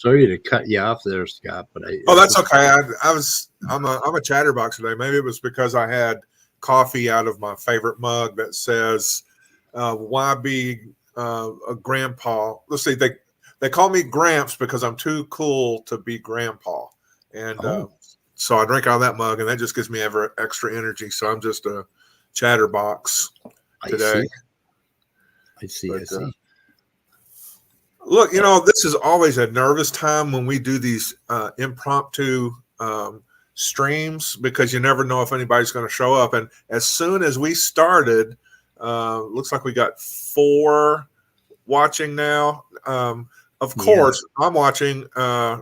Sorry to cut you off there, Scott, but that's okay. I'm a chatterbox today. Maybe it was because I had coffee out of my favorite mug that says, "Why be a grandpa?" Let's see, they call me Gramps because I'm too cool to be grandpa, and so I drink out of that mug, and that just gives me extra energy. So I'm just a chatterbox today. I see. Look, this is always a nervous time when we do these impromptu streams because you never know if anybody's going to show up. And as soon as we started, looks like we got 4 watching now. Of course, I'm watching, and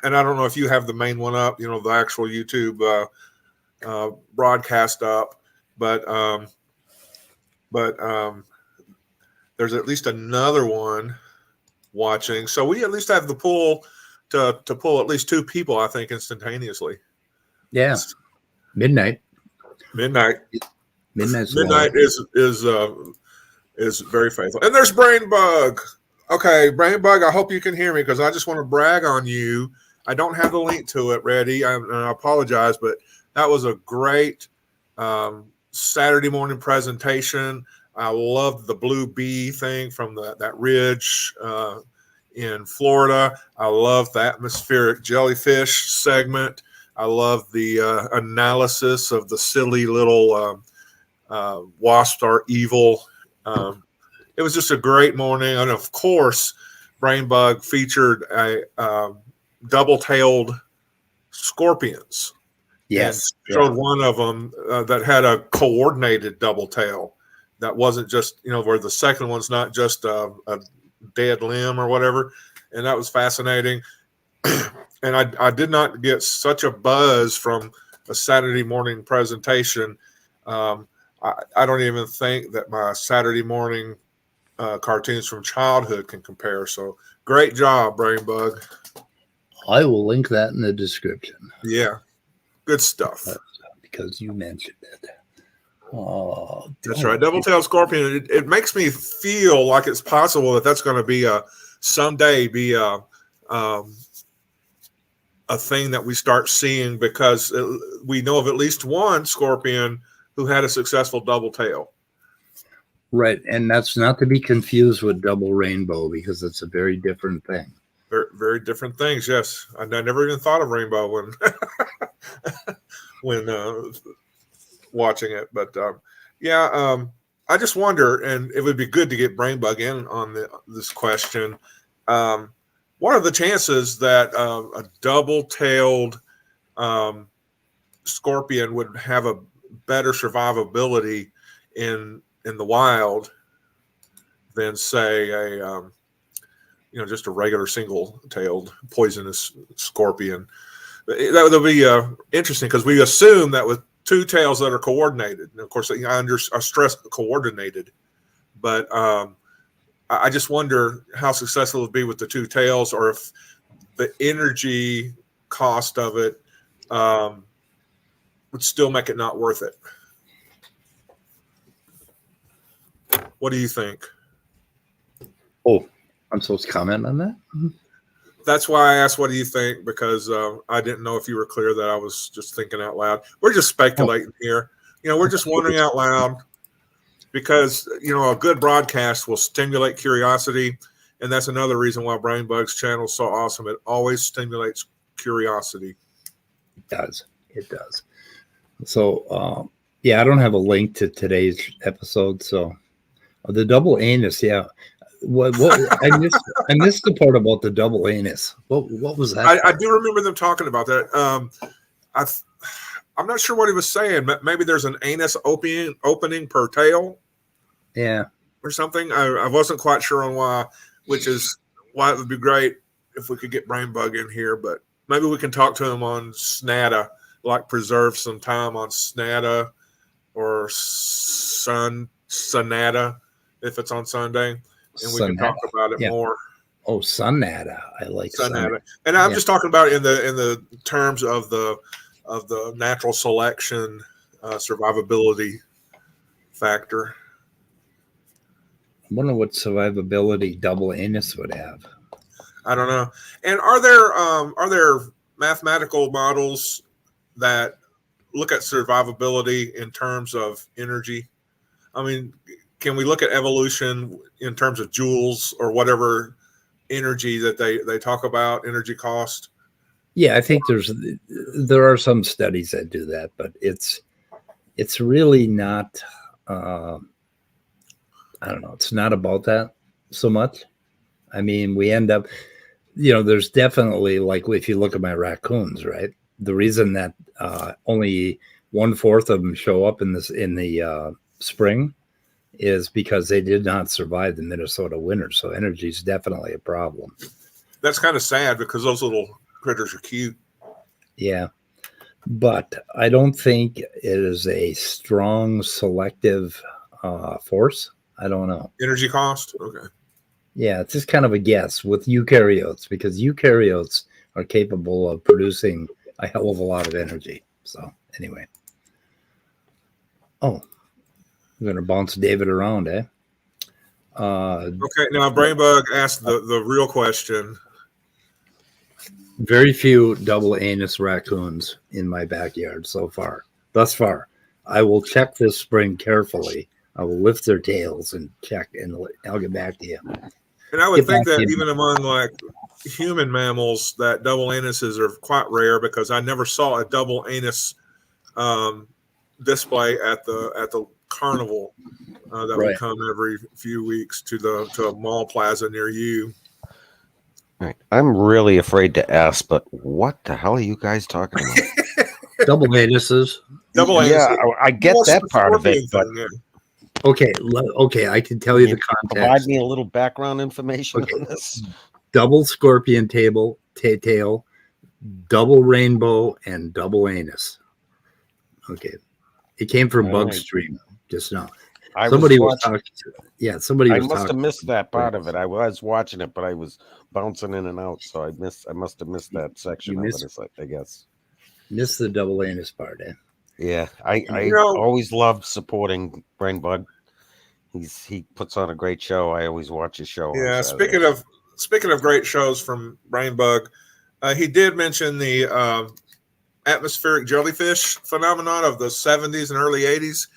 I don't know if you have the main one up, the actual YouTube broadcast up, but there's at least another one watching, so we at least have the pull to pull at least 2 people, I think, instantaneously. Yeah, midnight is very faithful. And there's Brain Bug. Okay, Brain Bug, I hope you can hear me because I just want to brag on you. I don't have the link to it ready, and I apologize, but that was a great Saturday morning presentation. I loved the blue bee thing from that ridge in Florida. I love the atmospheric jellyfish segment. I love the analysis of the silly little wasps are evil. It was just a great morning. And of course, Brain Bug featured a double-tailed scorpions. Yes. And showed one of them that had a coordinated double tail. That wasn't just, where the second one's not just a dead limb or whatever. And that was fascinating. And I did not get such a buzz from a Saturday morning presentation. I don't even think that my Saturday morning cartoons from childhood can compare. So great job, Brain Bug. I will link that in the description. Yeah. Good stuff. Because you mentioned it. That's right. Double-tailed scorpion. It makes me feel like it's possible that that's going to be someday be a thing that we start seeing because we know of at least one scorpion who had a successful double tail. Right, and that's not to be confused with double rainbow because it's a very different thing. Very, very different things. Yes, I never even thought of rainbow when watching it, but I just wonder, and it would be good to get Brain Bug in on this question. What are the chances that a double-tailed scorpion would have a better survivability in the wild than, say, a just a regular single-tailed poisonous scorpion? That would be interesting because we assume that with 2 tails that are coordinated. And of course, I stress coordinated, but I just wonder how successful it would be with the 2 tails, or if the energy cost of it would still make it not worth it. What do you think? Oh, I'm supposed to comment on that? That's why I asked, what do you think? Because I didn't know if you were clear that I was just thinking out loud. We're just speculating here. We're just wondering out loud because, a good broadcast will stimulate curiosity. And that's another reason why Brain Bug's channel is so awesome. It always stimulates curiosity. It does. So, I don't have a link to today's episode. So the double anus, What I missed the part about the double anus. What was that? I do remember them talking about that. I'm not sure what he was saying. Maybe there's an anus opening per tail. Yeah. Or something. I wasn't quite sure on why, which is why it would be great if we could get Brainbug in here, but maybe we can talk to him on Snada, like preserve some time on Snada or Sonata if it's on Sunday, and we can talk about it more. Oh, Sonata. I like Sonata. And I'm just talking about in the terms of the natural selection survivability factor. I wonder what survivability double anus would have. I don't know. And are there mathematical models that look at survivability in terms of energy? I mean, can we look at evolution in terms of joules or whatever energy that they talk about, energy cost? Yeah, I think there are some studies that do that, but it's really not. I don't know. It's not about that so much. I mean, we end up, there's definitely, like, if you look at my raccoons, right? The reason that only 1/4 of them show up in the spring is because they did not survive the Minnesota winter. So energy is definitely a problem. That's kind of sad because those little critters are cute. Yeah. But I don't think it is a strong selective force. I don't know. Energy cost? Okay. Yeah, it's just kind of a guess with eukaryotes, because eukaryotes are capable of producing a hell of a lot of energy. So anyway. Oh, we're going to bounce David around, eh? Okay, now Brainbug asked the real question. Very few double anus raccoons in my backyard thus far. I will check this spring carefully. I will lift their tails and check, and I'll get back to you. And I would think that even among like human mammals, that double anuses are quite rare, because I never saw a double anus display at the carnival that would come every few weeks to a mall plaza near you. Right. I'm really afraid to ask, but what the hell are you guys talking about? Double anuses. Double anuses. Yeah, I get that part of it, but okay, I can tell you the context. Provide me a little background information on this. Double scorpion tail, double rainbow, and double anus. Okay, it came from Bugstream just now. Somebody was talking. Yeah, somebody. I must have missed that part of it. I was watching it, but I was bouncing in and out, so I must have missed that section of it. I guess. Missed the double anus part, eh? Yeah, I always love supporting Brainbug. He puts on a great show. I always watch his show. Yeah, speaking of great shows from Brainbug, he did mention the atmospheric jellyfish phenomenon of the 70s and early 80s.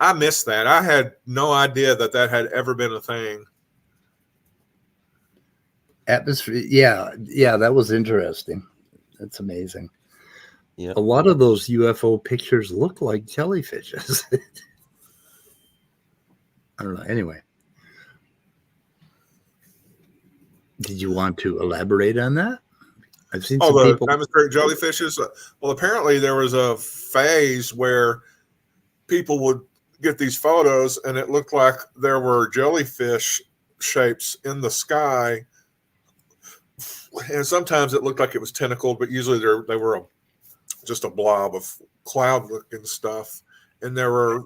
I missed that. I had no idea that had ever been a thing. Atmosphere, yeah, that was interesting. That's amazing. Yeah, a lot of those UFO pictures look like jellyfishes. I don't know. Anyway, did you want to elaborate on that? I've seen some people. The atmospheric jellyfishes. Well, apparently there was a phase where people would get these photos, and it looked like there were jellyfish shapes in the sky, and sometimes it looked like it was tentacled, but usually they were just a blob of cloud-looking stuff. And there were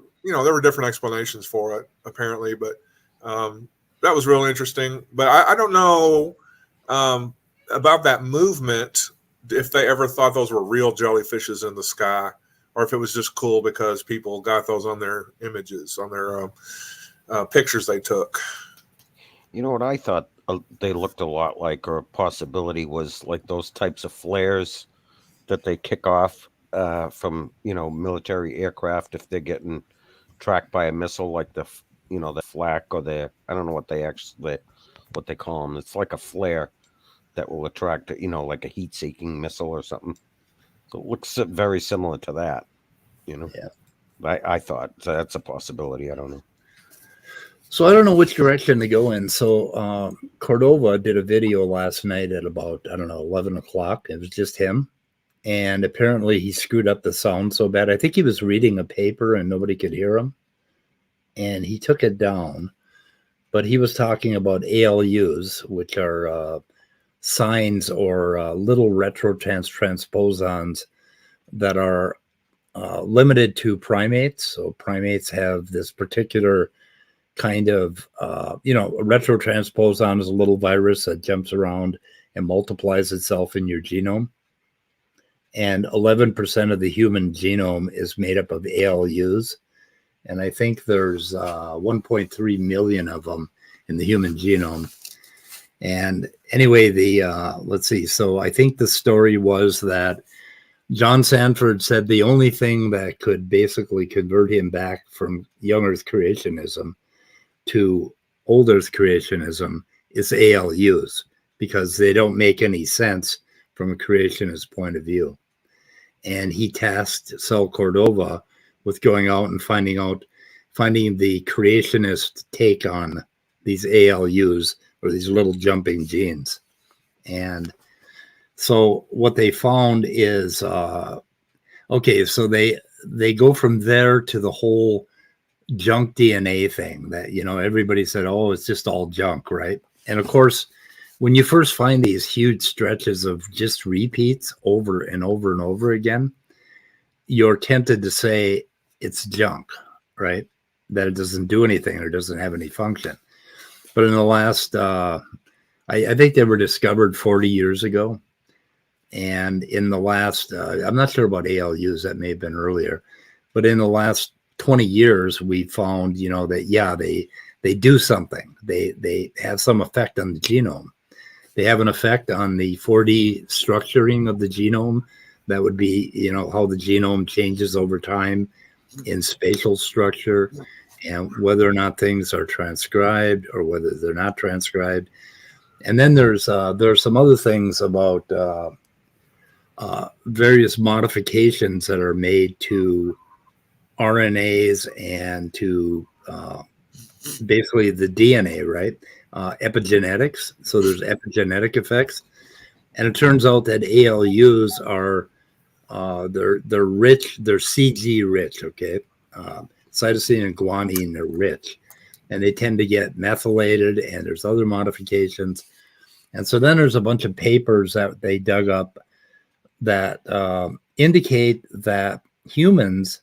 different explanations for it, apparently, but that was real interesting. But I don't know about that movement, if they ever thought those were real jellyfishes in the sky, or if it was just cool because people got those on their images, on their pictures they took. You know what I thought they looked a lot like, or a possibility was like those types of flares that they kick off from military aircraft if they're getting tracked by a missile, like the flak, or I don't know what they call them. It's like a flare that will attract like a heat-seeking missile or something. So it looks very similar to that, Yeah. I thought so. That's a possibility. I don't know. So I don't know which direction to go in. So Cordova did a video last night at about, I don't know, 11 o'clock. It was just him. And apparently he screwed up the sound so bad. I think he was reading a paper and nobody could hear him. And he took it down. But he was talking about ALUs, which are signs or little retrotransposons that are limited to primates. So primates have this particular kind of, a retrotransposon is a little virus that jumps around and multiplies itself in your genome. And 11% of the human genome is made up of ALUs. And I think there's 1.3 million of them in the human genome. And anyway, let's see. So I think the story was that John Sanford said the only thing that could basically convert him back from young Earth creationism to old Earth creationism is ALUs, because they don't make any sense from a creationist point of view. And he tasked Sal Cordova with going out and finding the creationist take on these ALUs, or these little jumping genes. And so what they found is, so they go from there to the whole junk DNA thing that, everybody said, oh, it's just all junk, right? And of course, when you first find these huge stretches of just repeats over and over and over again, you're tempted to say it's junk, right? That it doesn't do anything or doesn't have any function. But in the last, I think they were discovered 40 years ago. And in the last, I'm not sure about ALUs, that may have been earlier, but in the last 20 years, we found, that, yeah, they do something. They have some effect on the genome. They have an effect on the 4D structuring of the genome. That would be, how the genome changes over time in spatial structure, and whether or not things are transcribed or whether they're not transcribed. And then there's some other things about various modifications that are made to RNAs and to basically the DNA, right? Epigenetics. So there's epigenetic effects. And it turns out that ALUs are they're rich, they're CG rich, okay? Cytosine and guanine are rich, and they tend to get methylated, and there's other modifications. And so then there's a bunch of papers that they dug up that indicate that humans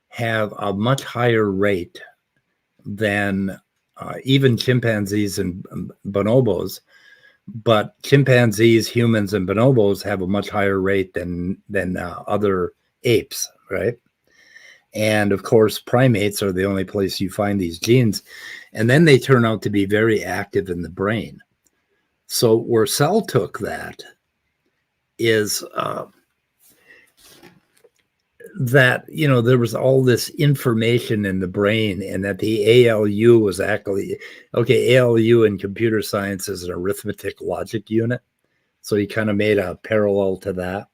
have a much higher rate than even chimpanzees and bonobos. But chimpanzees, humans, and bonobos have a much higher rate than other apes, right? And of course, primates are the only place you find these genes. And then they turn out to be very active in the brain. So where Sal took that is that, there was all this information in the brain, and that the ALU was actually, ALU in computer science is an arithmetic logic unit. So he kind of made a parallel to that.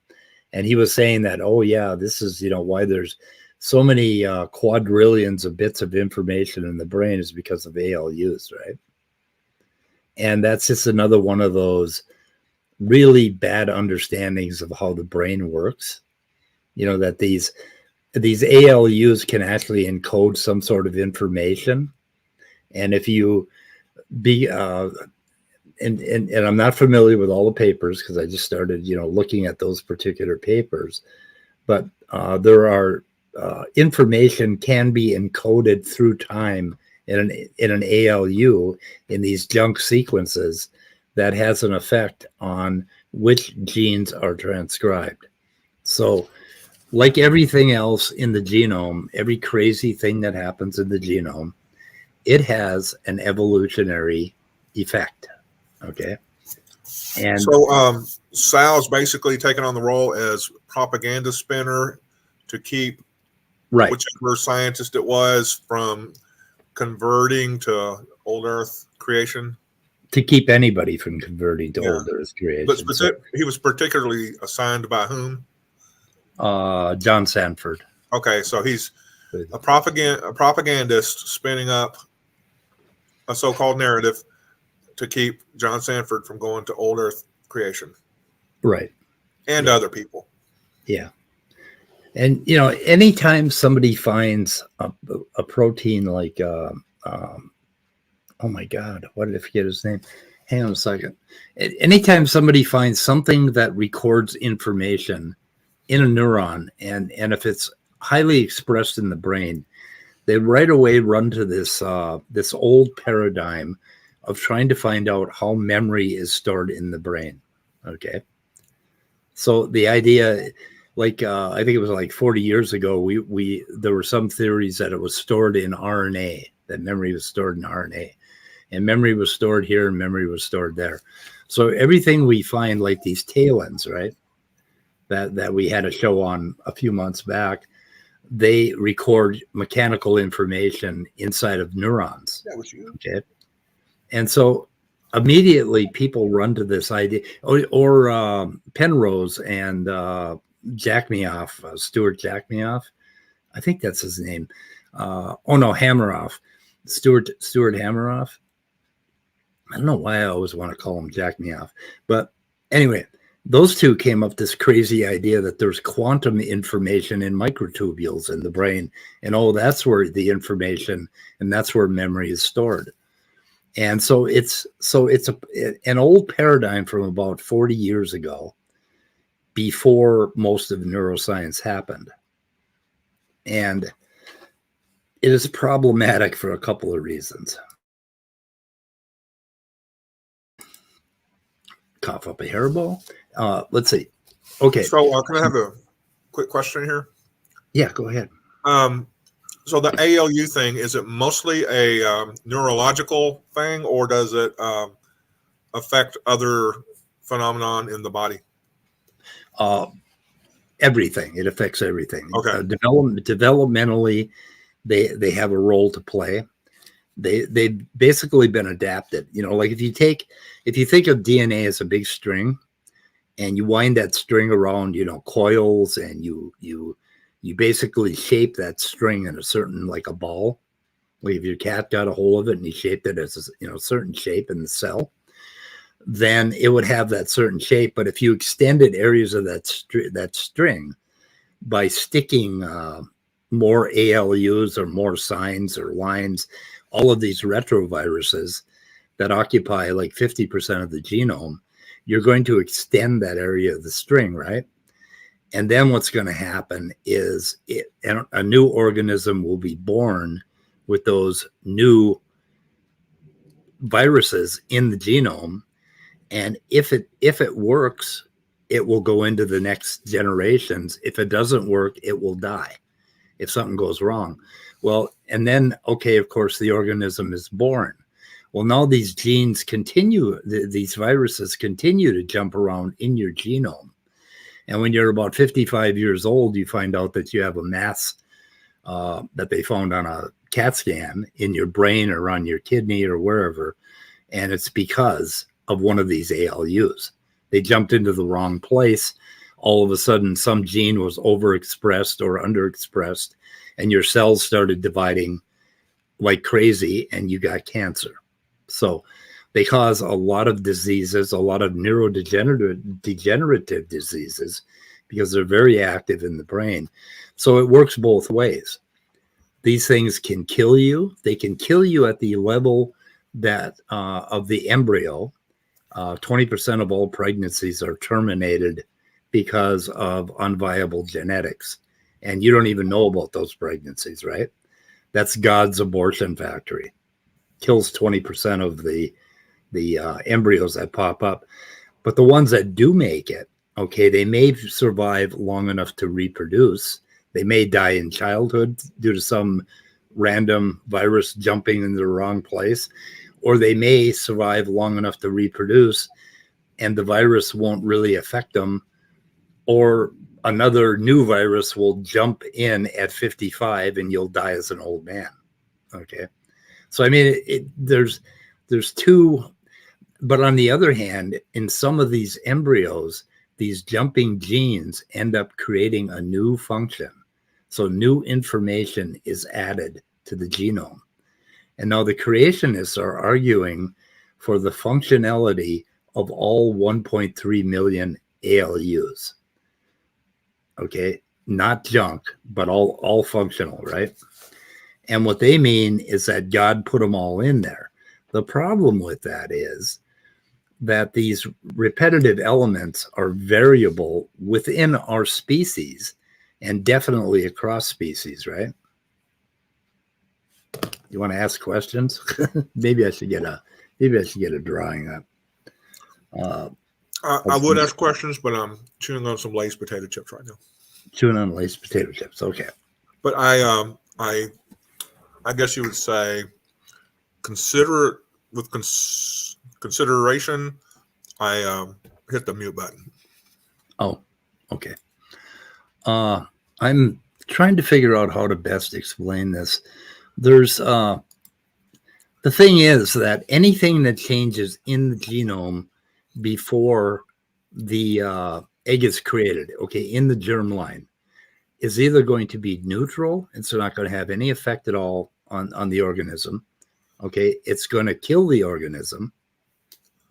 And he was saying that, oh yeah, this is, why there's so many quadrillions of bits of information in the brain is because of ALUs, right? And that's just another one of those really bad understandings of how the brain works. That these ALUs can actually encode some sort of information. And if you be, and I'm not familiar with all the papers because I just started, looking at those particular papers, but there are information can be encoded through time in an ALU in these junk sequences that has an effect on which genes are transcribed. So, like everything else in the genome, every crazy thing that happens in the genome, it has an evolutionary effect. Okay. And so Sal's basically taken on the role as propaganda spinner to keep whichever scientist it was from converting to old Earth creation. To keep anybody from converting to old Earth creation. But he was particularly assigned by whom? John Sanford. Okay, so he's a propagandist spinning up a so-called narrative to keep John Sanford from going to old Earth creation, Right. and other people. Yeah. And, you know, anytime somebody finds a protein like, oh my God, what did I forget his name? Hang on a second. Anytime somebody finds something that records information in a neuron, and if it's highly expressed in the brain, they right away run to this this old paradigm of trying to find out how memory is stored in the brain. Okay. So the idea, like I think it was like 40 years ago, we there were some theories that it was stored in RNA, that memory was stored in RNA, and memory was stored here and memory was stored there. So everything we find, like these tail ends, right, that we had a show on a few months back, they record mechanical information inside of neurons. That was you. Okay. And so immediately people run to this idea, or Penrose and Jackmeoff, Stuart Jackmeoff. I think that's his name. Hammeroff. Stuart Hammeroff. I don't know why I always want to call him Jackmeoff. But anyway, those two came up with this crazy idea that there's quantum information in microtubules in the brain. And that's where the information, and that's where memory is stored. And so it's an old paradigm from about 40 years ago, before most of neuroscience happened. And it is problematic for a couple of reasons. Cough up a hairball. Let's see. Okay. So can I have a quick question here? Yeah, go ahead. So the ALU thing, is it mostly a neurological thing, or does it affect other phenomenon in the body? Everything. It affects everything. Okay. Developmentally, they have a role to play. They've basically been adapted. You know, like if you think of DNA as a big string, and you wind that string around, you know, coils, and you basically shape that string in a certain, like a ball. Like if your cat got a hold of it and you shaped it as a certain shape in the cell, then it would have that certain shape. But if you extended areas of that string by sticking more ALUs or more signs or lines, all of these retroviruses that occupy like 50% of the genome, you're going to extend that area of the string, right? And then what's going to happen is a new organism will be born with those new viruses in the genome. And if it works, it will go into the next generations. If it doesn't work, it will die if something goes wrong. Well, and then, okay, of course, the organism is born. Well, now these genes continue, these viruses continue to jump around in your genome. And when you're about 55 years old, you find out that you have a mass that they found on a CAT scan in your brain or on your kidney or wherever. And it's because of one of these ALUs. They jumped into the wrong place. All of a sudden, some gene was overexpressed or underexpressed, and your cells started dividing like crazy, and you got cancer. So they cause a lot of diseases, a lot of neurodegenerative diseases, because they're very active in the brain. So it works both ways. These things can kill you. They can kill you at the level that of the embryo. 20% of all pregnancies are terminated because of unviable genetics. And you don't even know about those pregnancies, right? That's God's abortion factory. Kills 20% of the embryos that pop up. But the ones that do make it, okay, they may survive long enough to reproduce. They may die in childhood due to some random virus jumping in the wrong place, or they may survive long enough to reproduce and the virus won't really affect them, or another new virus will jump in at 55 and you'll die as an old man. Okay. So, I mean, there's two, but on the other hand, in some of these embryos, these jumping genes end up creating a new function. So new information is added to the genome. And now the creationists are arguing for the functionality of all 1.3 million ALUs. Okay, not junk, but all functional, right? And what they mean is that God put them all in there. The problem with that is that these repetitive elements are variable within our species and definitely across species, right? You want to ask questions? Maybe I should get a drawing up. I would ask questions, but I'm chewing on some Lay's potato chips right now. Chewing on Lay's potato chips. Okay. But I guess you would say consider it with consideration. I hit the mute button. Oh, okay. I'm trying to figure out how to best explain this. There's the thing is that anything that changes in the genome before the egg is created, okay, in the germline, is either going to be neutral, and so not going to have any effect at all on the organism. Okay, it's going to kill the organism,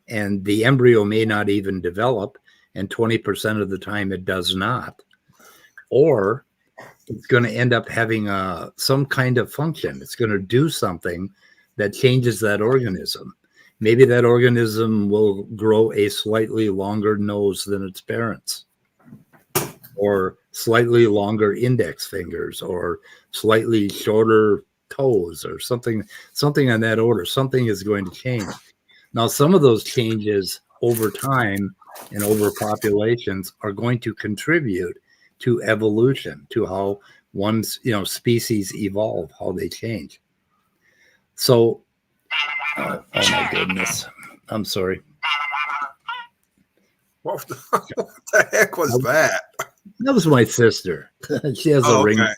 and the embryo may not even develop, and 20% of the time it does not. Or it's going to end up having some kind of function. It's going to do something that changes that organism. Maybe that organism will grow a slightly longer nose than its parents, or slightly longer index fingers, or slightly shorter toes, or something on that order. Something is going to change. Now, some of those changes over time and over populations are going to contribute to evolution, to how one's species evolve, how they change. So, oh my goodness, I'm sorry. What the heck was that? That was my sister. She has a ring. Okay.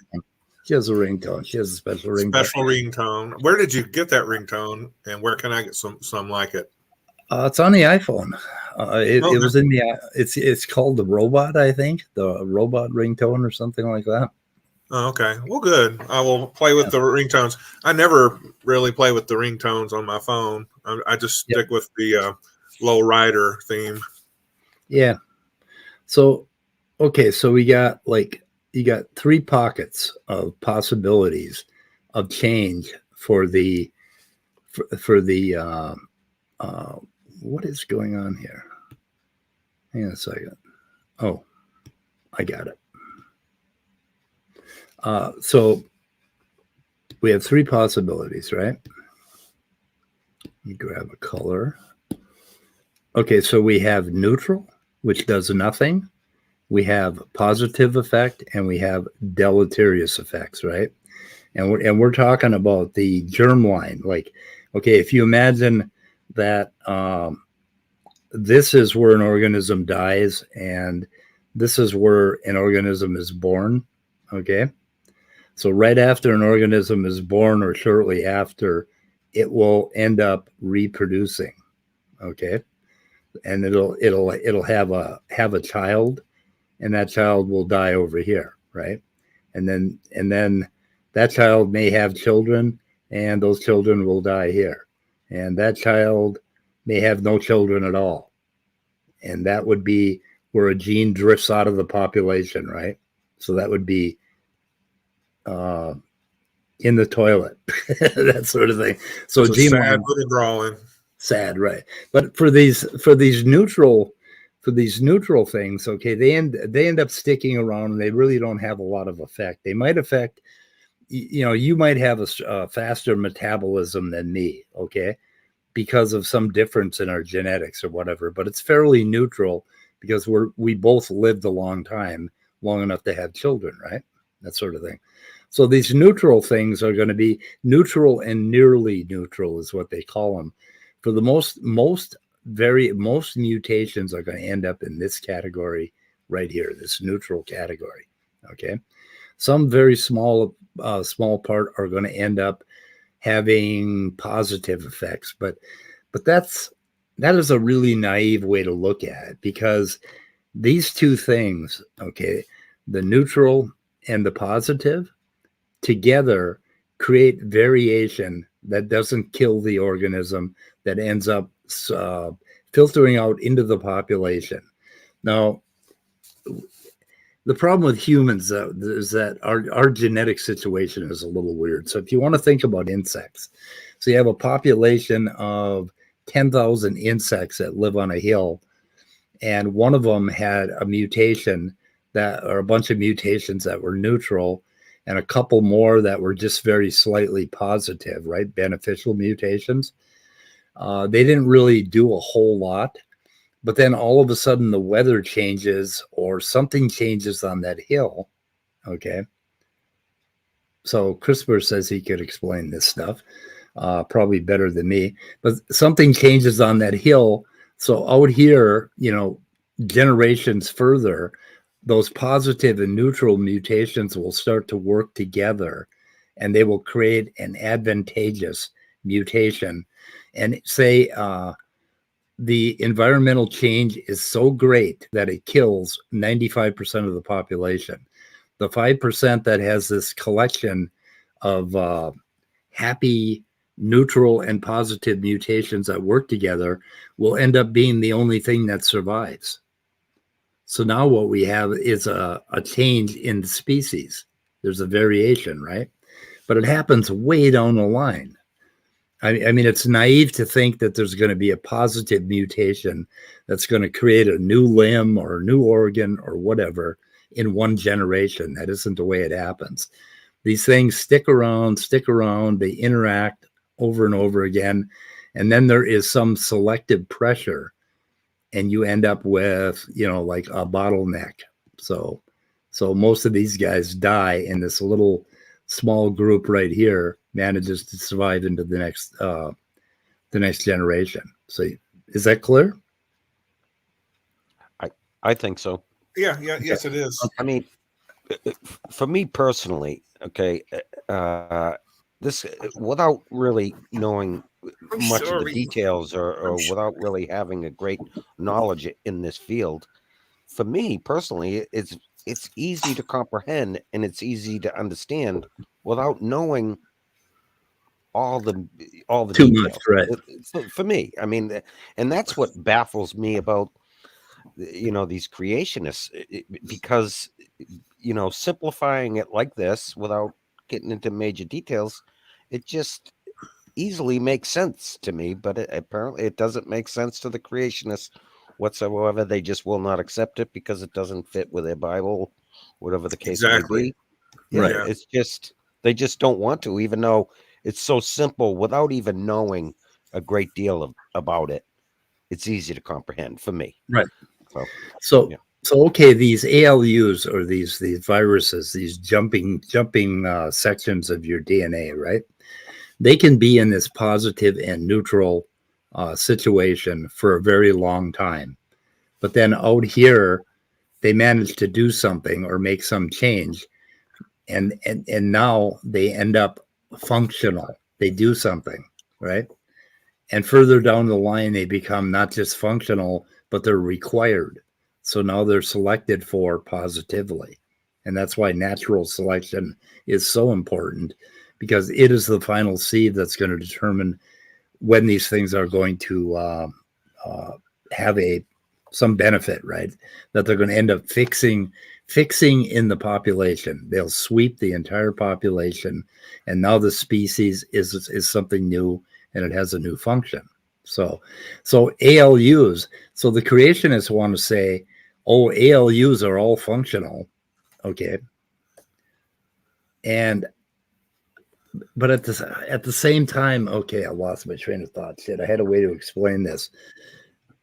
She has a ringtone. She has a special ringtone. Special ringtone. Where did you get that ringtone, and where can I get some like it? It's on the iPhone. It was in the. It's called the Robot, I think, the Robot ringtone or something like that. Oh, okay. Well, good. I will play with the ringtones. I never really play with the ringtones on my phone. I just stick with the low rider theme. Yeah. So, okay. So you got 3 pockets of possibilities of change for the what is going on here? Hang on a second. Oh, I got it. So we have 3 possibilities, right? You grab a color. Okay, so we have neutral, which does nothing. We have positive effect, and we have deleterious effects, right? And we're talking about the germline. Like, okay, if you imagine that this is where an organism dies, and this is where an organism is born, okay? So right after an organism is born, or shortly after, it will end up reproducing, okay? And it'll have a child, and that child will die over here, right? And then that child may have children, and those children will die here. And that child may have no children at all. And that would be where a gene drifts out of the population, right? So that would be in the toilet, that sort of thing. So it's a sad little drawing. Sad, right? But for these neutral things, okay, they end up sticking around, and they really don't have a lot of effect. They might affect, you might have a faster metabolism than me, okay, because of some difference in our genetics or whatever. But it's fairly neutral because we both lived a long time, long enough to have children, right? That sort of thing. So these neutral things are going to be neutral and nearly neutral, is what they call them. For the most mutations are going to end up in this category right here, this neutral category. Okay, some very small part are going to end up having positive effects, but that is a really naive way to look at it, because these 2 things, okay, the neutral and the positive, together create variation that doesn't kill the organism, that ends up filtering out into the population. Now, the problem with humans is that our genetic situation is a little weird. So if you want to think about insects, so you have a population of 10,000 insects that live on a hill, and one of them had a mutation or a bunch of mutations that were neutral, and a couple more that were just very slightly positive, right? Beneficial mutations. They didn't really do a whole lot. But then all of a sudden the weather changes or something changes on that hill. Okay. So Christopher says he could explain this stuff, probably better than me. But something changes on that hill. So out here, generations further, those positive and neutral mutations will start to work together, and they will create an advantageous mutation. And say, the environmental change is so great that it kills 95% of the population. The 5% that has this collection of happy, neutral, and positive mutations that work together will end up being the only thing that survives. So now what we have is a change in the species. There's a variation, right? But it happens way down the line. I mean, it's naive to think that there's going to be a positive mutation that's going to create a new limb or a new organ or whatever in one generation. That isn't the way it happens. These things stick around, they interact over and over again, and then there is some selective pressure, and you end up with, like a bottleneck. So most of these guys die, and this little small group right here manages to survive into the next generation. So is that clear? I think so. Yeah. Yes, it is. I mean, for me personally, okay, this, without really knowing much of the details or without really having a great knowledge in this field, for me personally, it's easy to comprehend and it's easy to understand without knowing all the Too details. much, right? For me, I mean, and that's what baffles me about these creationists, because simplifying it like this without getting into major details, it just easily makes sense to me, but apparently it doesn't make sense to the creationists whatsoever. They just will not accept it because it doesn't fit with their Bible, whatever the case may be. Yeah, Right. it's just, they just don't want to, even though it's so simple without even knowing a great deal about it. It's easy to comprehend for me. Right. So okay, these ALUs, or these viruses, these jumping sections of your DNA, right? They can be in this positive and neutral situation for a very long time. But then out here, they manage to do something or make some change. And now they end up functional. They do something, right? And further down the line, they become not just functional, but they're required. So now they're selected for positively. And that's why natural selection is so important, because it is the final seed that's going to determine when these things are going to have some benefit, right? That they're going to end up fixing in the population. They'll sweep the entire population, and now the species is something new, and it has a new function. So ALUs. So the creationists want to say, oh, ALUs are all functional, okay, but at the same time, okay, I lost my train of thought. Shit, I had a way to explain this.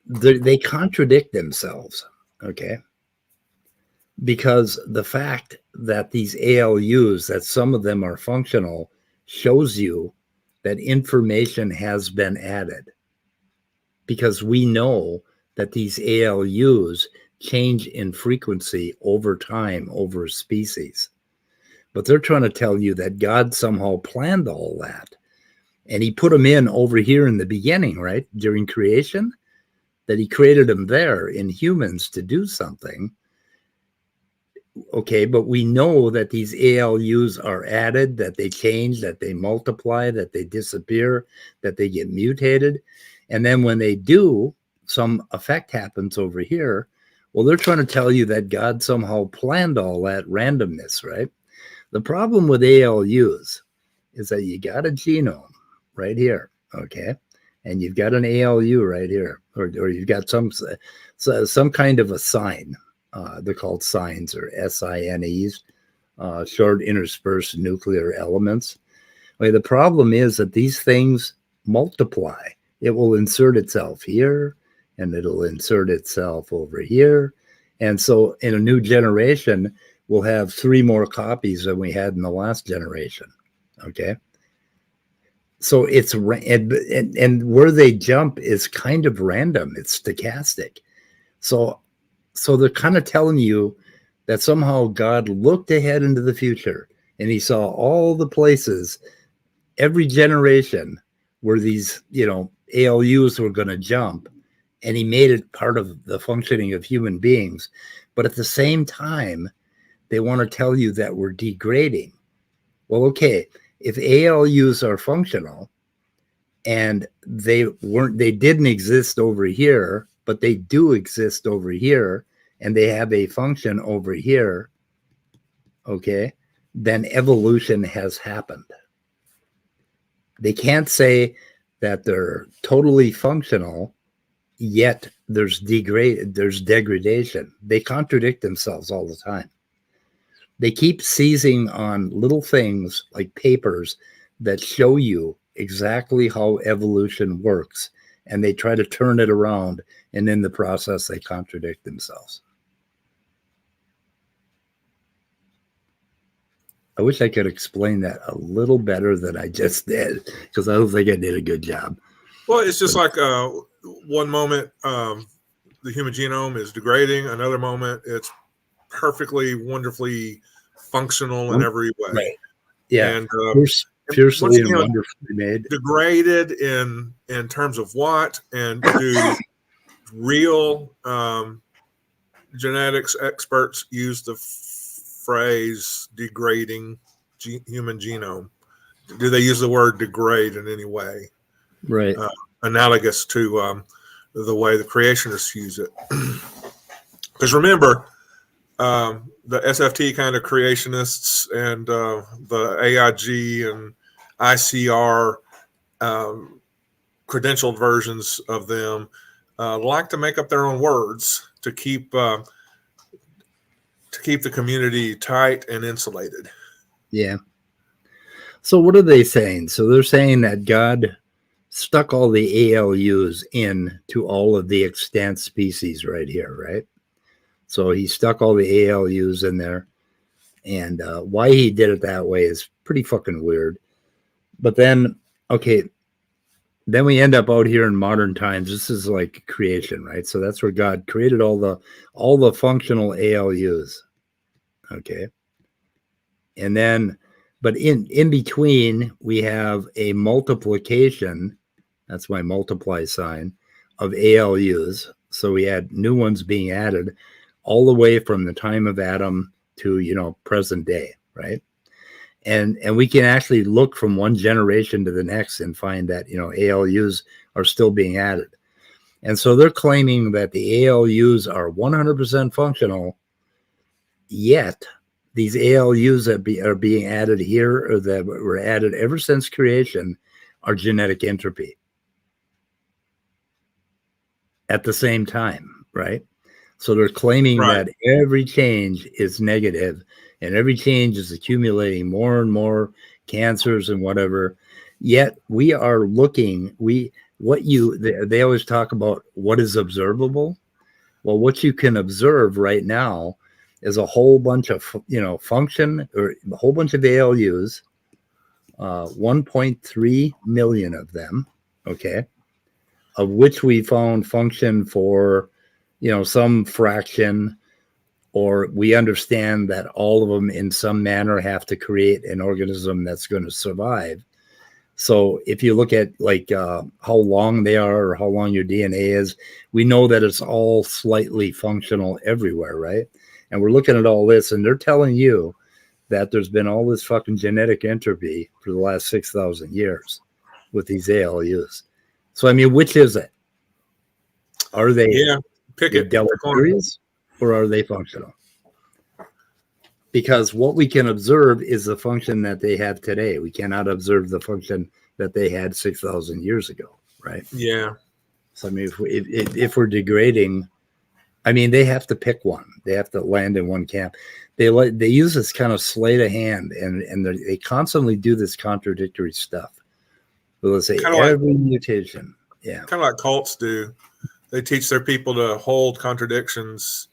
They contradict themselves, okay? Because the fact that these ALUs, that some of them are functional, shows you that information has been added. Because we know that these ALUs change in frequency over time, over species. But they're trying to tell you that God somehow planned all that. And he put them in over here in the beginning, right? During creation, that he created them there in humans to do something. Okay, but we know that these ALUs are added, that they change, that they multiply, that they disappear, that they get mutated. And then when they do, some effect happens over here. Well, they're trying to tell you that God somehow planned all that randomness, right? The problem with ALUs is that you got a genome right here, okay? And you've got an ALU right here, or you've got some kind of a sign. They're called signs, or SINEs, short interspersed nuclear elements. Okay, the problem is that these things multiply. It will insert itself here, and it'll insert itself over here. And so in a new generation, we'll have 3 more copies than we had in the last generation. Okay. So it's, and where they jump is kind of random. It's stochastic. So they're kind of telling you that somehow God looked ahead into the future and he saw all the places, every generation where these, ALUs were going to jump, and he made it part of the functioning of human beings. But at the same time, they want to tell you that we're degrading. Well, okay, if ALUs are functional and they didn't exist over here, but they do exist over here, and they have a function over here, okay, then evolution has happened. They can't say that they're totally functional, yet there's degradation. They contradict themselves all the time. They keep seizing on little things like papers that show you exactly how evolution works, and they try to turn it around, and in the process they contradict themselves. I wish I could explain that a little better than I just did, because I don't think I did a good job. Well, it's just like one moment the human genome is degrading, another moment it's perfectly, wonderfully functional in every way. Right. Yeah. And fiercely and wonderfully made. Degraded in terms of what, and do real genetics experts use the phrase degrading human genome? Do they use the word degrade in any way? Right. Analogous to the way the creationists use it. Because remember, the SFT kind of creationists and the AIG and ICR credentialed versions of them like to make up their own words to keep the community tight and insulated. Yeah. So what are they saying? So they're saying that God stuck all the ALUs in to all of the extant species right here, right? So he stuck all the ALUs in there, and why he did it that way is pretty fucking weird. But then, okay, then we end up out here in modern times. This is like creation, right? So that's where God created all the functional ALUs. Okay. And then, but in between, we have a multiplication. That's my multiply sign of ALUs. So we had new ones being added all the way from the time of Adam to, present day, right? And we can actually look from one generation to the next and find that, ALUs are still being added. And so they're claiming that the ALUs are 100% functional, yet these ALUs that are being added here, or that were added ever since creation, are genetic entropy at the same time, right? So they're claiming that every change is negative, and every change is accumulating more and more cancers and whatever. Yet we are looking, they always talk about what is observable. Well, what you can observe right now is a whole bunch of, function, or a whole bunch of ALUs, 1.3 million of them, okay, of which we found function for, some fraction, or we understand that all of them in some manner have to create an organism that's going to survive. So if you look at how long they are, or how long your DNA is, we know that it's all slightly functional everywhere, right? And we're looking at all this, and they're telling you that there's been all this fucking genetic entropy for the last 6,000 years with these ALUs. So, I mean, which is it? Are they pick it. deleterious or are they functional? Because what we can observe is the function that they have today. We cannot observe the function that they had 6,000 years ago, right? Yeah. So, I mean, if we're degrading, I mean, they have to pick one. They have to land in one camp. They use this kind of sleight of hand, and they constantly do this contradictory stuff. So let's say every mutation. Yeah. Kind of like cults do. They teach their people to hold contradictions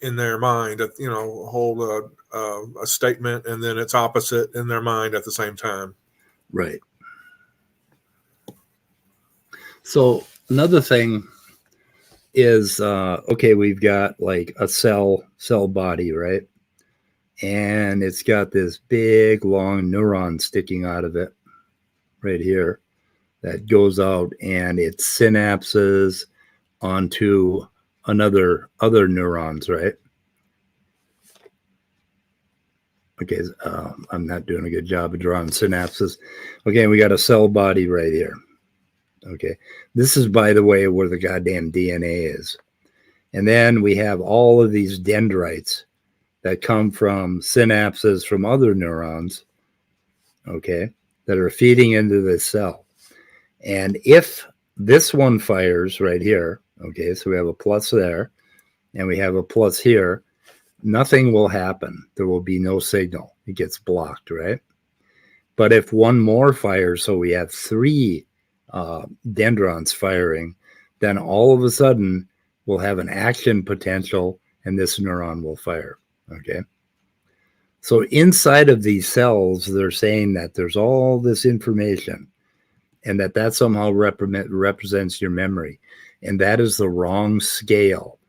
in their mind, hold a statement and then its opposite in their mind at the same time. Right. So another thing is, we've got like a cell body, right? And it's got this big, long neuron sticking out of it right here that goes out, and it synapses onto other neurons, right? Okay, I'm not doing a good job of drawing synapses. Okay, we got a cell body right here. Okay, this is, by the way, where the goddamn DNA is. And then we have all of these dendrites that come from synapses from other neurons, okay, that are feeding into this cell. And if this one fires right here, okay, so we have a plus there, and we have a plus here, nothing will happen. There will be no signal. It gets blocked, right? But if one more fires, so we have 3 dendrons firing, then all of a sudden we'll have an action potential and this neuron will fire. Okay. So inside of these cells, they're saying that there's all this information and that somehow represents your memory. And that is the wrong scale.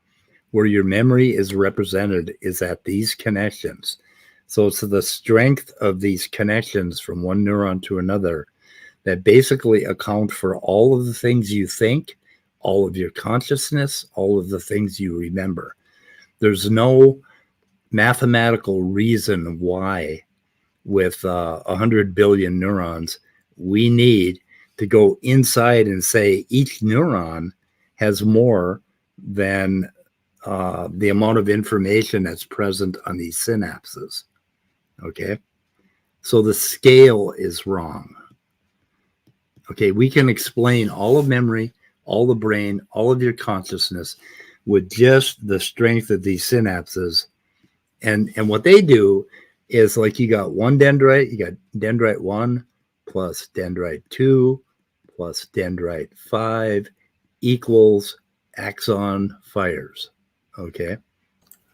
Where your memory is represented is at these connections. So it's the strength of these connections from one neuron to another that basically account for all of the things you think, all of your consciousness, all of the things you remember. There's no mathematical reason why with 100 billion neurons, we need to go inside and say each neuron has more than the amount of information that's present on these synapses. Okay. So the scale is wrong. Okay, we can explain all of memory, all the brain, all of your consciousness with just the strength of these synapses. And what they do is, like, you got one dendrite, you got dendrite 1 plus dendrite 2 plus dendrite 5 equals axon fires. Okay.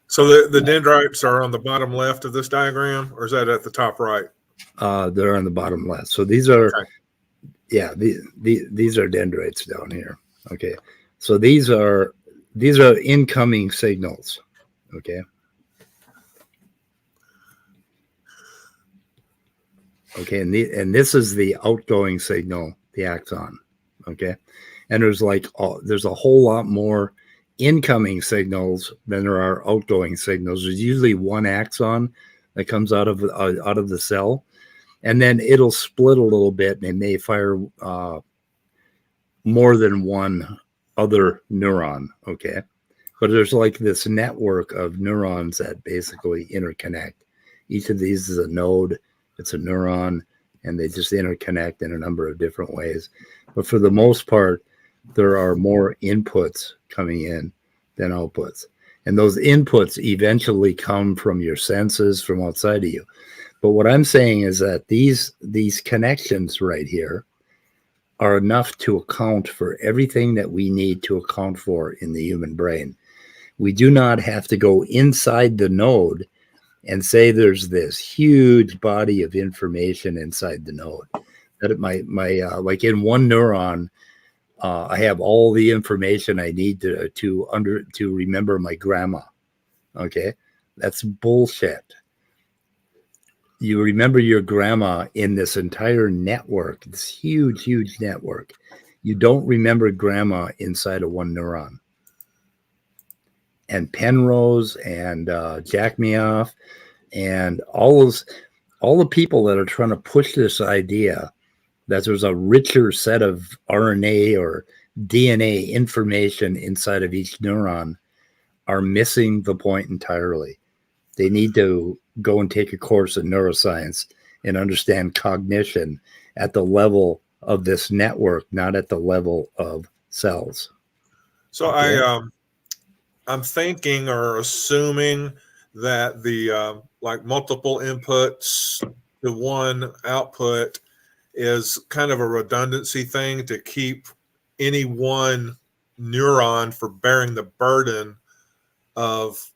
So the dendrites are on the bottom left of this diagram, or is that at the top right? They're on the bottom left. So these are, okay. Yeah, these are dendrites down here. Okay, so these are incoming signals. Okay. Okay, and this is the outgoing signal, the axon. Okay, and there's a whole lot more incoming signals than there are outgoing signals. There's usually one axon that comes out of the cell. And then it'll split a little bit, and it may fire more than one other neuron, okay? But there's like this network of neurons that basically interconnect. Each of these is a node, it's a neuron, and they just interconnect in a number of different ways. But for the most part, there are more inputs coming in than outputs. And those inputs eventually come from your senses, from outside of you. But what I'm saying is that these connections right here are enough to account for everything that we need to account for in the human brain. We do not have to go inside the node and say there's this huge body of information inside the node. That like in one neuron, I have all the information I need to remember my grandma. Okay, that's bullshit. You remember your grandma in this entire network, this huge, huge network. You don't remember grandma inside of one neuron. and Penrose and Jack Me Off and all the people that are trying to push this idea that there's a richer set of RNA or DNA information inside of each neuron are missing the point entirely. They need to go and take a course in neuroscience and understand cognition at the level of this network, not at the level of cells. So I'm thinking or assuming that the like multiple inputs to one output is kind of a redundancy thing to keep any one neuron for bearing the burden of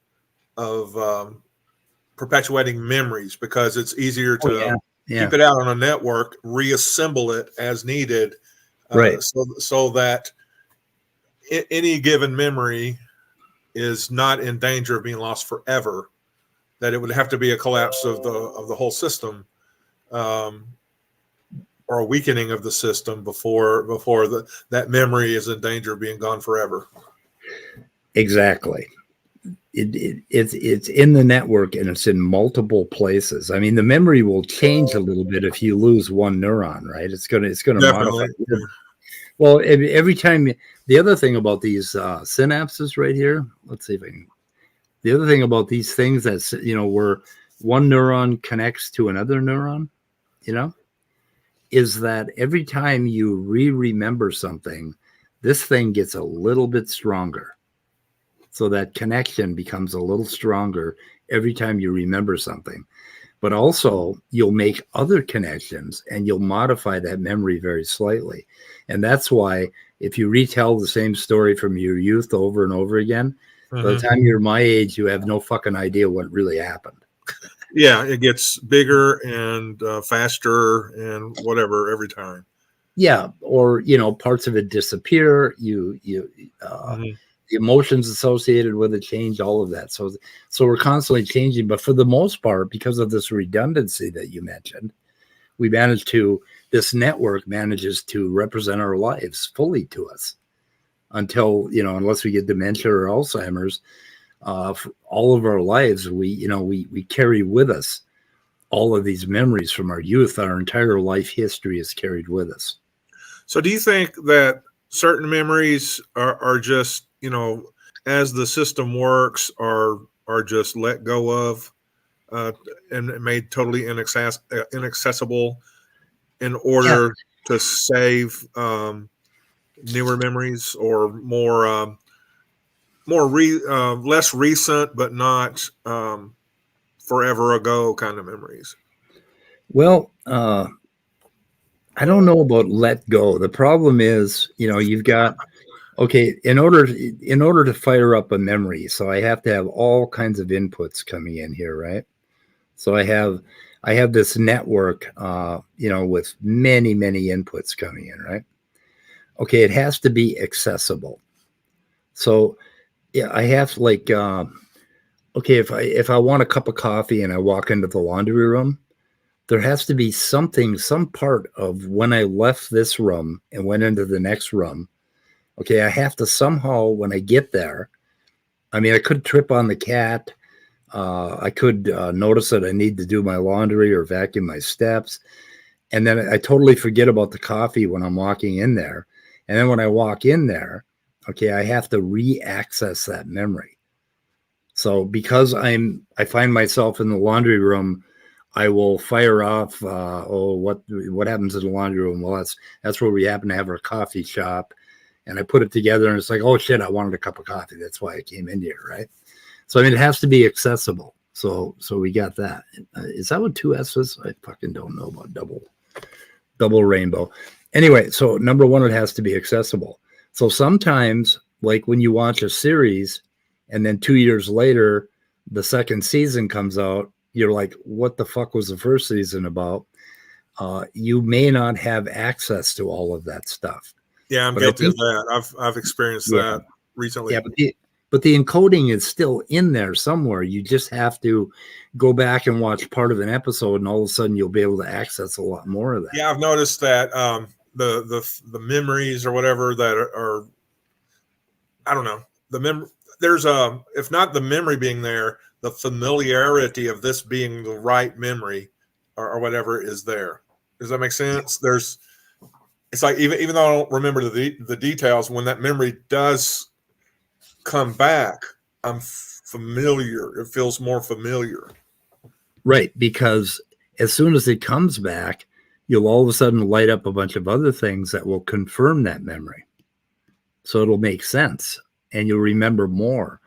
perpetuating memories, because it's easier to keep it out on a network, reassemble it as needed, right? So that any given memory is not in danger of being lost forever. That it would have to be a collapse of the whole system, or a weakening of the system before that memory is in danger of being gone forever. Exactly. It's in the network, and it's in multiple places. I mean, the memory will change a little bit if you lose one neuron, right? It's gonna modify. Well, every time. The other thing about these synapses right here, let's see if I can. The other thing about these things that's, where one neuron connects to another neuron, is that every time you remember something, this thing gets a little bit stronger. So that connection becomes a little stronger every time you remember something. But also, you'll make other connections and you'll modify that memory very slightly. And that's why if you retell the same story from your youth over and over again, by the time you're my age, you have no fucking idea what really happened. Yeah, it gets bigger and faster and whatever every time. Yeah, or parts of it disappear. The emotions associated with it change, all of that. So we're constantly changing. But for the most part, because of this redundancy that you mentioned, this network manages to represent our lives fully to us until, unless we get dementia or Alzheimer's, for all of our lives, we carry with us all of these memories from our youth. Our entire life history is carried with us. So do you think that certain memories are just, as the system works, are just let go of and made totally inaccessible in order to save newer memories, or more less recent but not forever ago kind of memories? Well, I don't know about let go. The problem is, you've got, in order to fire up a memory, so I have to have all kinds of inputs coming in here, right? So I have this network, with many, many inputs coming in, right? Okay, it has to be accessible. So yeah, I have if I want a cup of coffee and I walk into the laundry room, there has to be some part of when I left this room and went into the next room. Okay, I have to somehow, when I get there, I could trip on the cat. I could notice that I need to do my laundry or vacuum my steps. And then I totally forget about the coffee when I'm walking in there. And then when I walk in there, I have to re-access that memory. So because I find myself in the laundry room, I will fire off, what happens in the laundry room? Well, that's where we happen to have our coffee shop. And I put it together and it's like, oh shit, I wanted a cup of coffee. That's why I came in here, right? So it has to be accessible. So we got that. Is that what 2 S's? I fucking don't know about double rainbow. Anyway, so number one, it has to be accessible. So sometimes, like when you watch a series and then 2 years later, the second season comes out, you're like, what the fuck was the first season about? You may not have access to all of that stuff. Yeah, I'm guilty of that. I've experienced that recently. Yeah, but the encoding is still in there somewhere. You just have to go back and watch part of an episode, and all of a sudden you'll be able to access a lot more of that. Yeah, I've noticed that the memories or whatever that are I don't know, there's if not the memory being there, the familiarity of this being the right memory or whatever is there. Does that make sense? It's like even though I don't remember the details, when that memory does come back, I'm familiar. It feels more familiar. Right, because as soon as it comes back, you'll all of a sudden light up a bunch of other things that will confirm that memory. So it'll make sense and you'll remember more.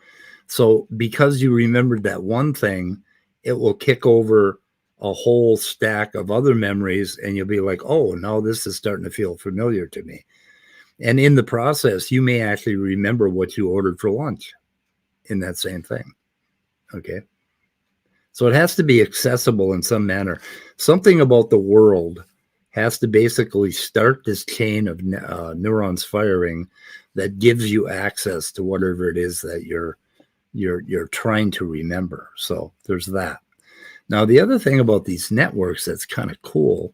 So because you remembered that one thing, it will kick over a whole stack of other memories and you'll be like, oh, now this is starting to feel familiar to me. And in the process, you may actually remember what you ordered for lunch in that same thing. Okay. So it has to be accessible in some manner. Something about the world has to basically start this chain of neurons firing that gives you access to whatever it is that you're trying to remember. So there's that. Now, the other thing about these networks that's kind of cool,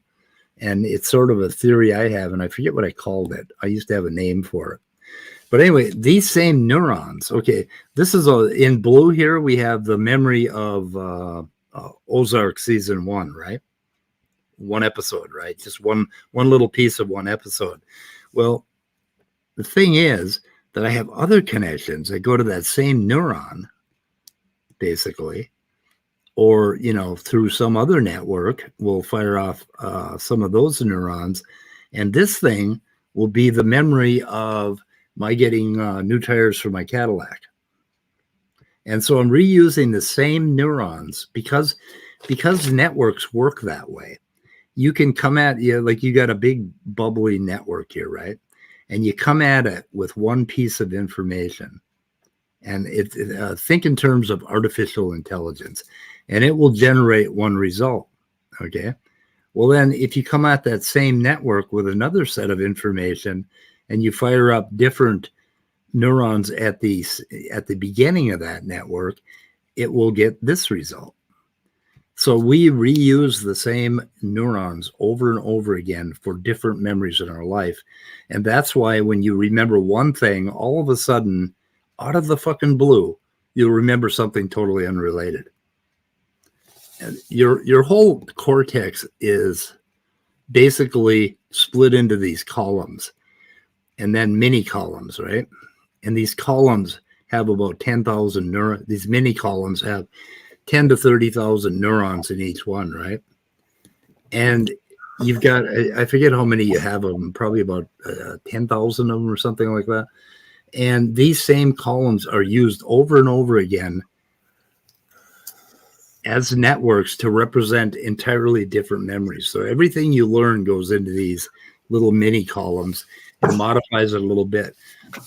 and it's sort of a theory I have, and I forget what I called it. I used to have a name for it. But anyway, these same neurons, okay, this is in blue here, we have the memory of Ozark season 1, right? One episode, right? Just one little piece of one episode. Well, the thing is that I have other connections that go to that same neuron, basically, or, through some other network, we'll fire off some of those neurons. And this thing will be the memory of my getting new tires for my Cadillac. And so I'm reusing the same neurons because networks work that way. You can come at like you got a big bubbly network here, right? And you come at it with one piece of information. And think in terms of artificial intelligence, and it will generate one result. Okay. Well, then if you come at that same network with another set of information and you fire up different neurons at the beginning of that network, it will get this result. So we reuse the same neurons over and over again for different memories in our life. And that's why when you remember one thing, all of a sudden, out of the fucking blue, you'll remember something totally unrelated. And your whole cortex is basically split into these columns and then mini columns, right? And these columns have about 10,000 neurons. These mini columns have 10 to 30,000 neurons in each one, right? And you've got, I forget how many you have of them, probably about 10,000 of them or something like that. And these same columns are used over and over again as networks to represent entirely different memories. So everything you learn goes into these little mini columns and modifies it a little bit.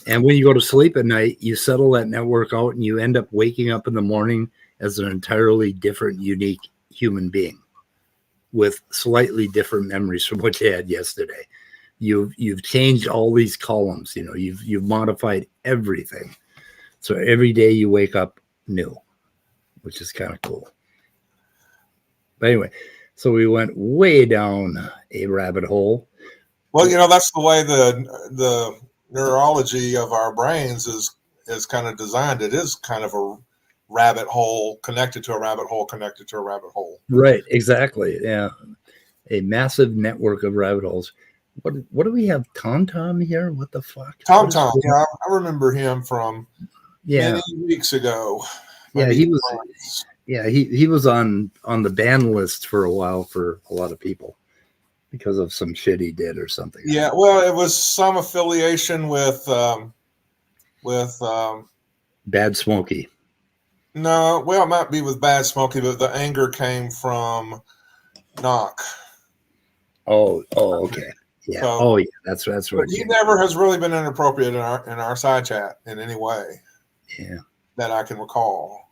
And when you go to sleep at night, you settle that network out and you end up waking up in the morning as an entirely different, unique human being with slightly different memories from what you had yesterday. You've changed all these columns, you've modified everything. So every day you wake up new, which is kind of cool. But anyway, so we went way down a rabbit hole. Well, that's the way the neurology of our brains is kind of designed. It is kind of a rabbit hole connected to a rabbit hole connected to a rabbit hole. Right, exactly. Yeah. A massive network of rabbit holes. What do we have? Tom here? What the fuck? Tom, yeah, I remember him from many weeks ago. Yeah, he was. Yeah, he was on the ban list for a while for a lot of people because of some shit he did or something. Yeah, well, it was some affiliation with Bad Smokey. No, well, it might be with Bad Smokey, but the anger came from Knock. Oh, okay. Yeah. So, yeah. That's right. He never has really been inappropriate in our side chat in any way. Yeah. That I can recall.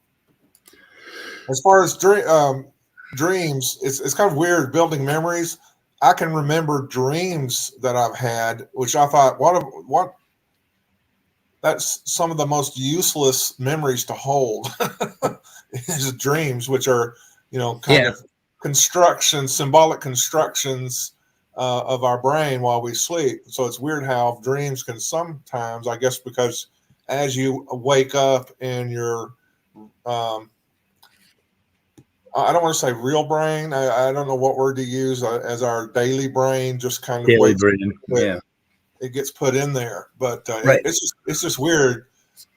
As far as dreams, it's kind of weird building memories. I can remember dreams that I've had, which I thought, what? That's some of the most useless memories to hold. Is dreams, which are kind of symbolic constructions of our brain while we sleep. So it's weird how dreams can sometimes, I guess, because as you wake up in your, I don't want to say real brain. I don't know what word to use, as our daily brain just kind of Daily wakes brain. up. Yeah. It gets put in there, but Right. it's just weird.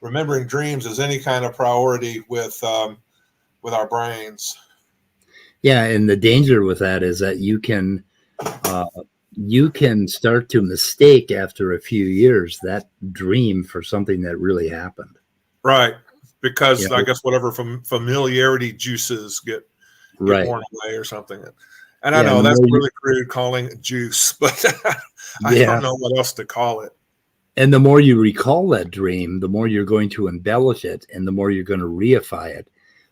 Remembering dreams is any kind of priority with our brains. Yeah, and the danger with that is that you can start to mistake after a few years that dream for something that really happened. Right, because You know? I guess whatever familiarity juices get Right. worn away or something. And I Yeah, know and the that's more really crude calling it juice, but I Yeah. don't know what else to call it. And the more you recall that dream, the more you're going to embellish it, and the more you're going to reify it.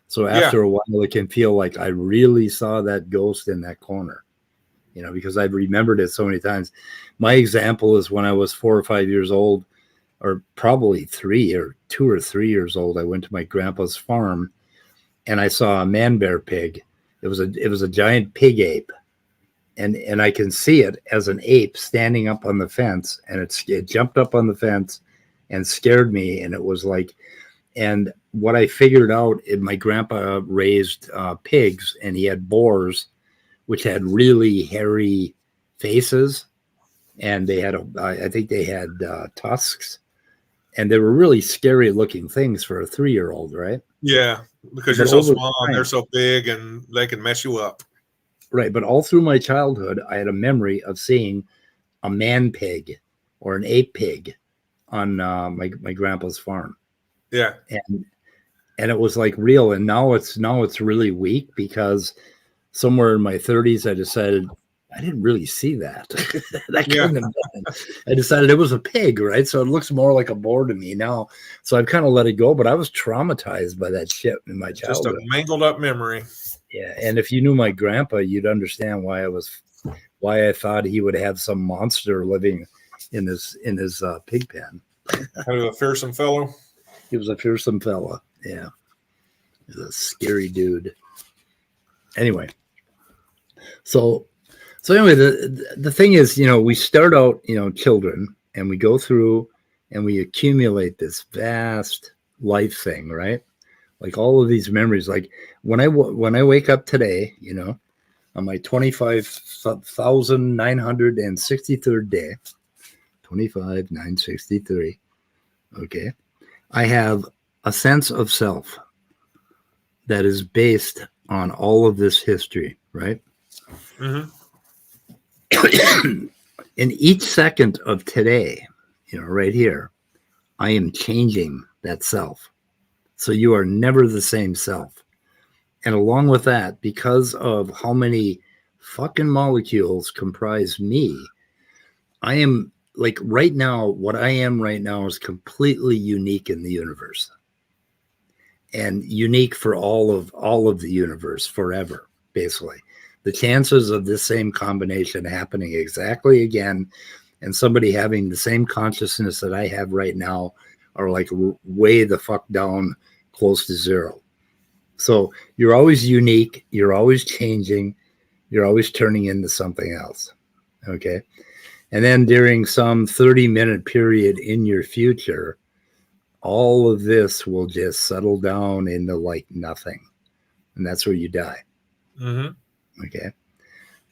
So after a while, it can feel like I really saw that ghost in that corner, you know, because I've remembered it so many times. My example is when I was 4 or 5 years old, or probably 2 or 3 years old. I went to my grandpa's farm, and I saw a man bear pig. It was a giant pig ape, and I can see it as an ape standing up on the fence, and it jumped up on the fence and scared me, and it was like. And what I figured out, my grandpa raised pigs, and he had boars, which had really hairy faces, and they had I think they had tusks, and they were really scary looking things for a 3-year-old, right? Yeah, because But you're so over small time- and they're so big and they can mess you up. Right, but all through my childhood, I had a memory of seeing a man pig or an ape pig on my grandpa's farm. Yeah, and it was like real, and now it's really weak because somewhere in my 30s I decided I didn't really see that. I decided it was a pig, right? So it looks more like a boar to me now. So I've kind of let it go, but I was traumatized by that shit in my childhood. just a mangled up memory. Yeah, and if you knew my grandpa, you'd understand why I thought he would have some monster living in his pig pen. Kind of a fearsome fellow. He was a fearsome fella. Yeah. He was a scary dude. Anyway. So anyway, the thing is, you know, we start out, you know, children, and we go through and we accumulate this vast life thing, right? Like all of these memories. Like when I wake up today, you know, on my 25,963rd day, 25,963. Okay. I have a sense of self that is based on all of this history, right? Mm-hmm. In each second of today, you know, right here, I am changing that self. So you are never the same self. And along with that, because of how many fucking molecules comprise me, I am like right now, what I am right now is completely unique in the universe. And unique for all of the universe forever, basically. The chances of this same combination happening exactly again and somebody having the same consciousness that I have right now are like way the fuck down close to zero. So you're always unique, you're always changing, you're always turning into something else. Okay. And then during some 30-minute period in your future, all of this will just settle down into like nothing. And that's where you die. Mm-hmm. Okay.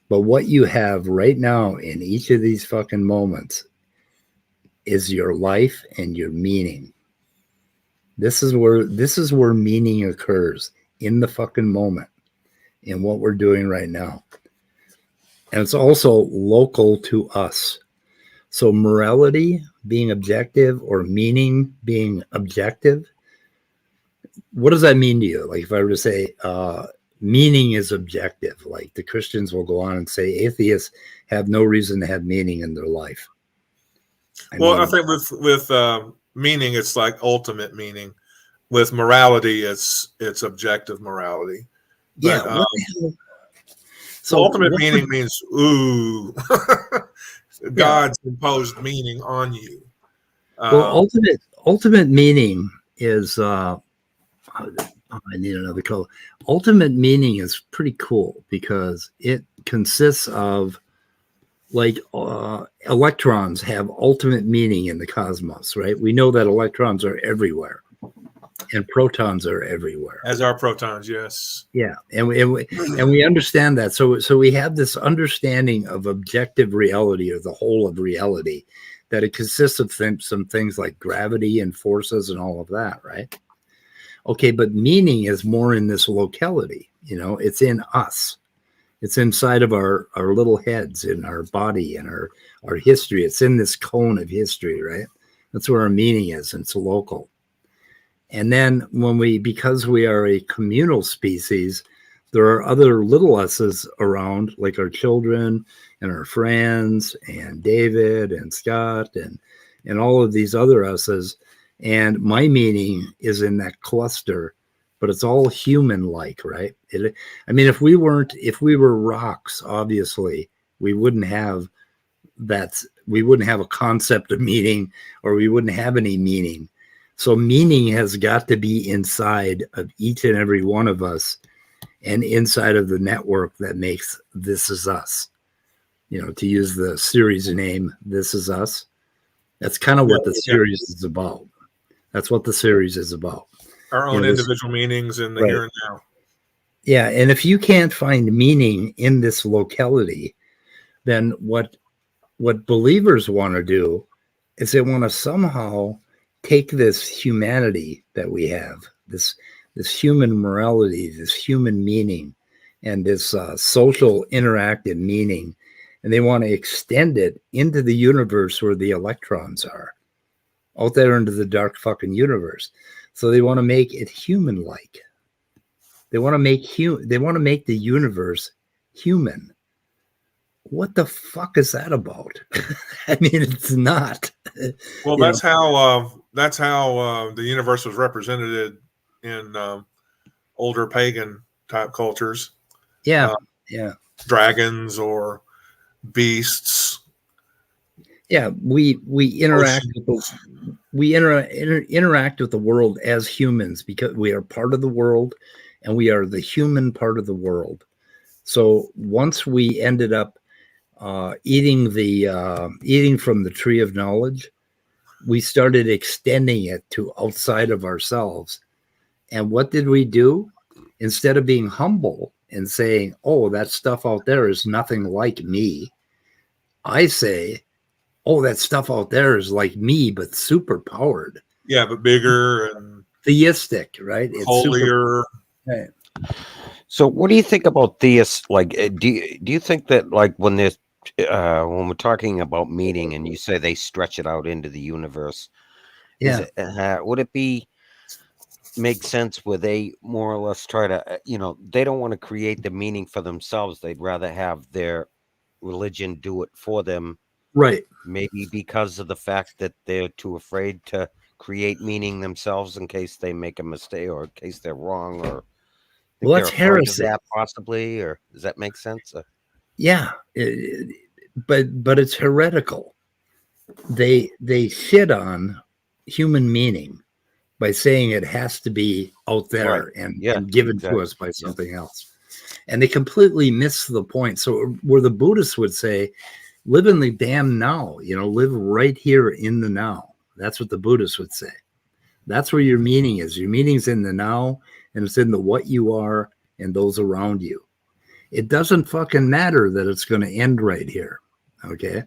But what you have right now in each of these fucking moments is your life and your meaning. This is where meaning occurs, in the fucking moment, in what we're doing right now. And it's also local to us. So morality being objective or meaning being objective, what does that mean to you? Like if I were to say meaning is objective, like the Christians will go on and say atheists have no reason to have meaning in their life. I think with meaning, it's like ultimate meaning. With morality, it's objective morality. But, yeah. so ultimate meaning means God's imposed meaning on you. Well, ultimate meaning is I need another color. Ultimate meaning is pretty cool because it consists of like electrons have ultimate meaning in the cosmos, right? We know that electrons are everywhere and protons are everywhere. As are protons, yes. Yeah, and we understand that. So we have this understanding of objective reality, or the whole of reality, that it consists of some things like gravity and forces and all of that, right? Okay, but meaning is more in this locality. It's in us. It's inside of our little heads, in our body, and our history. It's in this cone of history, right? That's where our meaning is, and it's local. And then because we are a communal species, there are other little us's around, like our children and our friends and David and Scott and all of these other us's. And my meaning is in that cluster, but it's all human-like, right? If we were rocks, obviously, we wouldn't have a concept of meaning, or we wouldn't have any meaning. So meaning has got to be inside of each and every one of us, and inside of the network that makes This Is Us. To use the series name, This Is Us. That's kind of what the series is about. That's what the series is about. Our own individual meanings in the here and now. Yeah, and if you can't find meaning in this locality, then what believers want to do is they want to somehow take this humanity that we have, this human morality, this human meaning, and this social interactive meaning, and they want to extend it into the universe where the electrons are, out there into the dark fucking universe. So they want to make it human-like. They want to make the universe human. What the fuck is that about? It's not. Well, that's how the universe was represented in older pagan type cultures. Yeah, dragons or beasts. Yeah, we interact interact with the world as humans, because we are part of the world, and we are the human part of the world. So once we ended up eating from the tree of knowledge, we started extending it to outside of ourselves. And what did we do? Instead of being humble and saying, "Oh, that stuff out there is nothing like me," I say, "Oh, that stuff out there is like me, but super powered." Yeah, but bigger and theistic, right? It's holier. Right. So, what do you think about theists? Like, do you think that, like, when we're talking about meaning, and you say they stretch it out into the universe, would it make sense where they more or less try to, they don't want to create the meaning for themselves. They'd rather have their religion do it for them. Right. Maybe because of the fact that they're too afraid to create meaning themselves in case they make a mistake, or in case they're wrong, or that's heresy. That possibly, or does that make sense? Yeah, but it's heretical. They shit on human meaning by saying it has to be out there and given to us by something else, and they completely miss the point. So where the Buddhists would say, live in the damn now, live right here in the now. That's what the Buddhists would say. That's where your meaning is. Your meaning's in the now, and it's in the what you are and those around you. It doesn't fucking matter that it's going to end right here. Okay.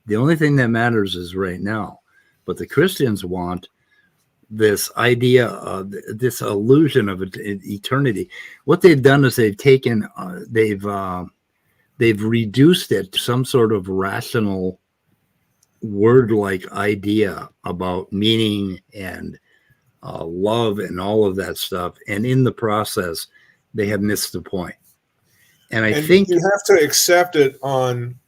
The only thing that matters is right now. But the Christians want this idea of this illusion of eternity. What they've done is they've taken, they've reduced it to some sort of rational word-like idea about meaning and love and all of that stuff. And in the process, they have missed the point. And I think you have to accept it on,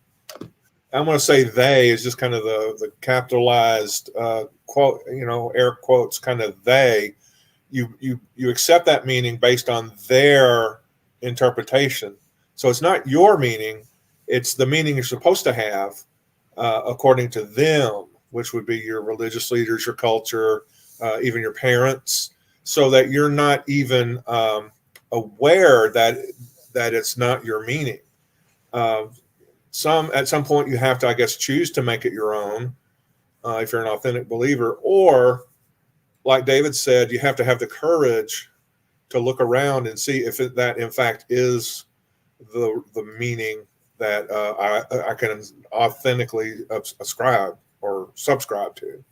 I'm going to say they is just kind of the capitalized quote, air quotes, kind of they. You accept that meaning based on their interpretation. So it's not your meaning, it's the meaning you're supposed to have according to them, which would be your religious leaders, your culture, even your parents, so that you're not even aware that it's not your meaning. at some point you have to, I guess, choose to make it your own if you're an authentic believer, or like David said, you have to have the courage to look around and see if that in fact is the meaning that I can authentically ascribe or subscribe to.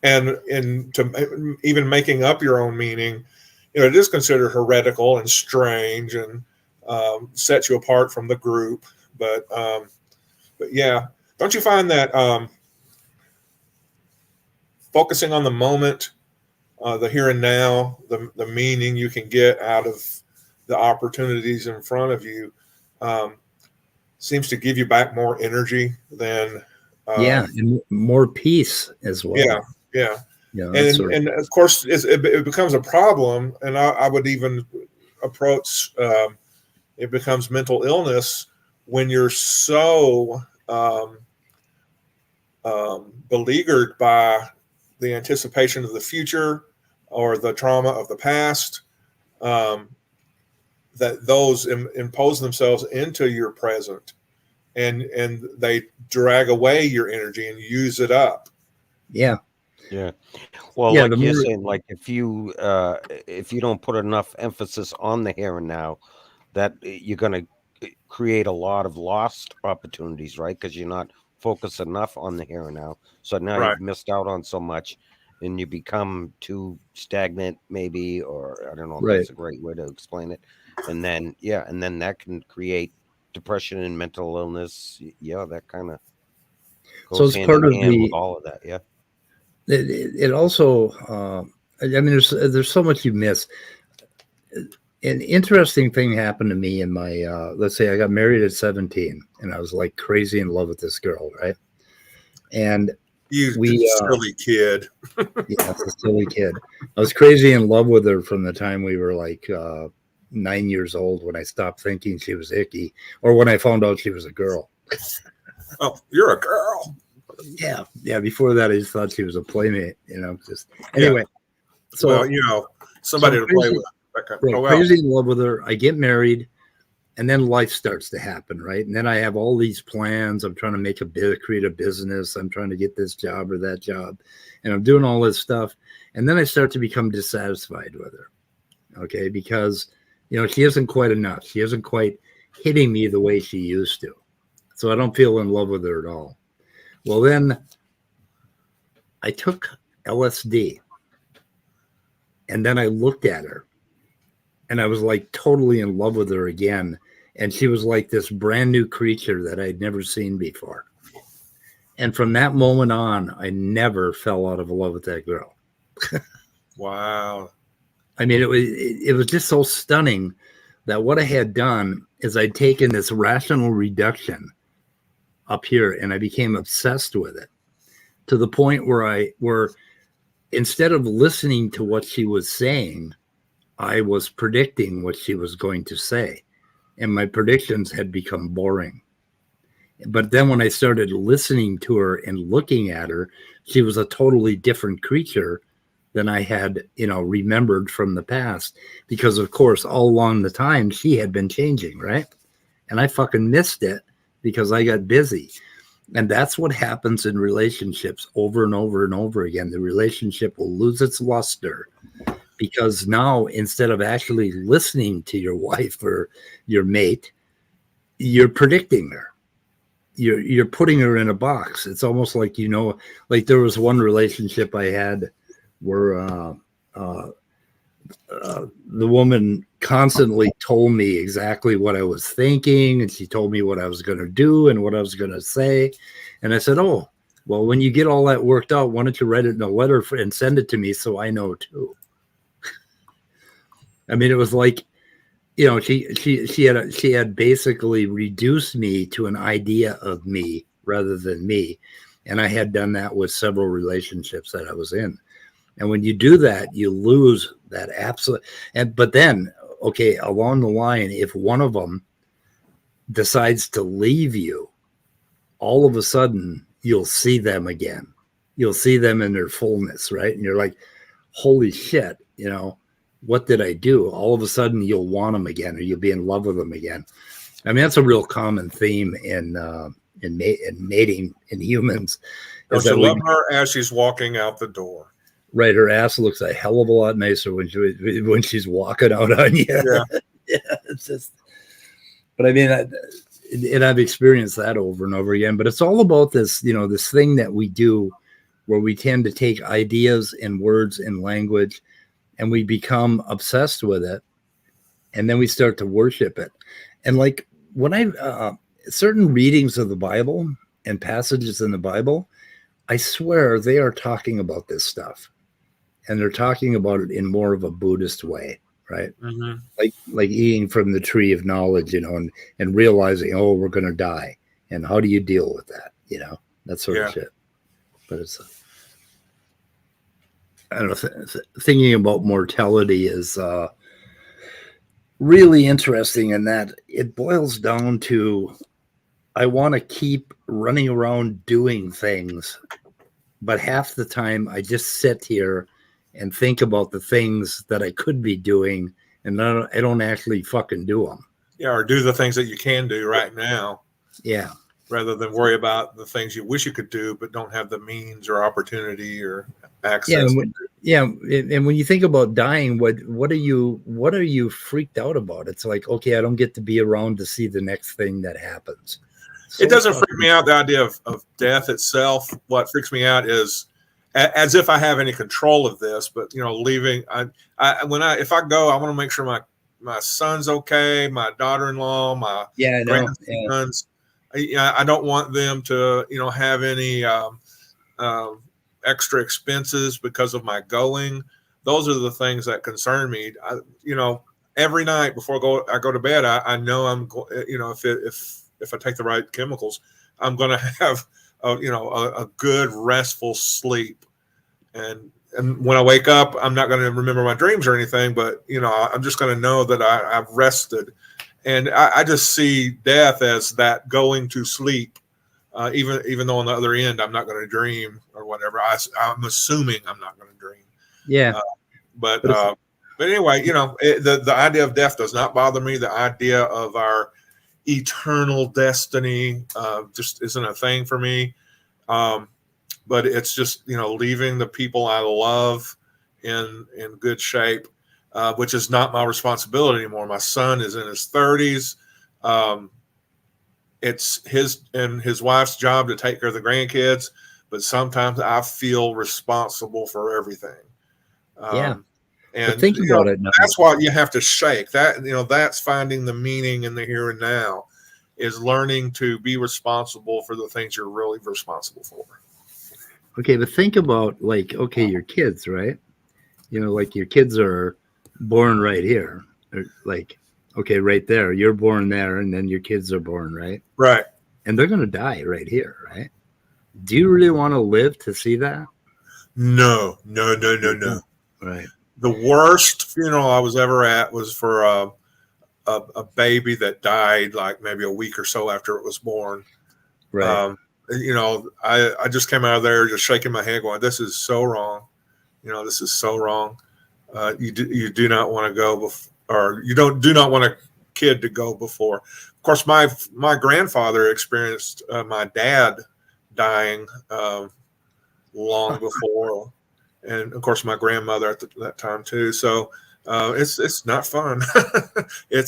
And to even making up your own meaning, it is considered heretical and strange and sets you apart from the group. But yeah, don't you find that focusing on the moment, the here and now, the meaning you can get out of the opportunities in front of you seems to give you back more energy than and more peace as well. Yeah. And of course, it becomes a problem, and I would even approach it becomes mental illness when you're so beleaguered by the anticipation of the future or the trauma of the past, that those impose themselves into your present, and they drag away your energy and use it up. Yeah. Well, like you're saying, like if you don't put enough emphasis on the here and now, that you're going to create a lot of lost opportunities, right? Because you're not focused enough on the here and now. So now you've missed out on so much, and you become too stagnant, maybe, or I don't know if that's a great way to explain it. And then that can create depression and mental illness. Yeah, that kind of goes hand in hand with all of that. Yeah. It also, I mean, there's so much you miss. An interesting thing happened to me in my, let's say I got married at 17 and I was like crazy in love with this girl, right? And silly kid. Yeah, it's a silly kid. I was crazy in love with her from the time we were like 9 years old, when I stopped thinking she was icky, or when I found out she was a girl. Oh, you're a girl. Yeah. Before that, I just thought she was a playmate. Just anyway. Yeah. So somebody to play with. Crazy in love with her. I get married, and then life starts to happen, right? And then I have all these plans. I'm trying to create a business. I'm trying to get this job or that job, and I'm doing all this stuff. And then I start to become dissatisfied with her. Okay, because she isn't quite enough. She isn't quite hitting me the way she used to. So I don't feel in love with her at all. Well, then I took LSD, and then I looked at her, and I was like totally in love with her again. And she was like this brand new creature that I'd never seen before. And from that moment on, I never fell out of love with that girl. Wow. I mean, it was just so stunning that what I had done is I'd taken this rational reduction up here, and I became obsessed with it, to the point where instead of listening to what she was saying, I was predicting what she was going to say, and my predictions had become boring. But then when I started listening to her and looking at her, she was a totally different creature than I had, remembered from the past, because of course, all along the time she had been changing, right? And I fucking missed it because I got busy. And that's what happens in relationships over and over and over again. The relationship will lose its luster because now, instead of actually listening to your wife or your mate, you're predicting her. You're putting her in a box. It's almost like, like there was one relationship I had where the woman constantly told me exactly what I was thinking, and she told me what I was going to do and what I was going to say. And I said, oh, well, when you get all that worked out, why don't you write it in a letter and send it to me so I know too? I mean, it was like, she had basically reduced me to an idea of me rather than me. And I had done that with several relationships that I was in. And when you do that, you lose that absolute. But then, okay, along the line, if one of them decides to leave you, all of a sudden you'll see them again. You'll see them in their fullness, right? And you're like, holy shit, what did I do? All of a sudden you'll want them again, or you'll be in love with them again. I mean, that's a real common theme in mating in humans. Don't you love her as she's walking out the door? Right, her ass looks a hell of a lot nicer when she's walking out on you. Yeah, yeah, it's just. But I mean, and I've experienced that over and over again. But it's all about this, this thing that we do, where we tend to take ideas and words and language, and we become obsessed with it, and then we start to worship it. And like when certain readings of the Bible and passages in the Bible, I swear they are talking about this stuff. And they're talking about it in more of a Buddhist way, right? mm-hmm. Like eating from the tree of knowledge, and realizing, oh, we're going to die. And how do you deal with that? That sort of shit. But it's, I don't know, thinking about mortality is really interesting in that it boils down to, I want to keep running around doing things, but half the time I just sit here and think about the things that I could be doing, and I don't actually fucking do them. Yeah, or do the things that you can do right now. Yeah. Rather than worry about the things you wish you could do, but don't have the means or opportunity or access. Yeah, and when you think about dying, what are you freaked out about? It's like, okay, I don't get to be around to see the next thing that happens. It doesn't freak me out, the idea of death itself. What freaks me out is as if I have any control of this, but leaving. If I go, I want to make sure my son's okay, my daughter-in-law, my grandsons. I don't want them to have any extra expenses because of my going. Those are the things that concern me. Every night before I go to bed, I know I'm if I take the right chemicals, I'm going to have a good restful sleep. And when I wake up, I'm not going to remember my dreams or anything, but I'm just going to know that I've rested. And I just see death as that going to sleep, even though on the other end I'm not going to dream or whatever. I'm assuming I'm not going to dream. Yeah. But anyway, the idea of death does not bother me. The idea of our eternal destiny just isn't a thing for me. But it's just leaving the people I love in good shape. Which is not my responsibility anymore. My son is in his 30s. It's his and his wife's job to take care of the grandkids, but sometimes I feel responsible for everything. And but think about it now. That's what you have to shake. That's finding the meaning in the here and now, is learning to be responsible for the things you're really responsible for. Okay, but think about your kids, right? Like your kids are born right here, right there, you're born there, and then your kids are born right, and they're going to die right here, right? Do you really want to live to see that? No. Right. The worst funeral I was ever at was for a baby that died like maybe a week or so after it was born. Right. I just came out of there just shaking my head going, this is so wrong. This is so wrong. You do not want to go or you do not want a kid to go before. Of course, my grandfather experienced my dad dying long before, and of course my grandmother at that time too. So it's not fun. It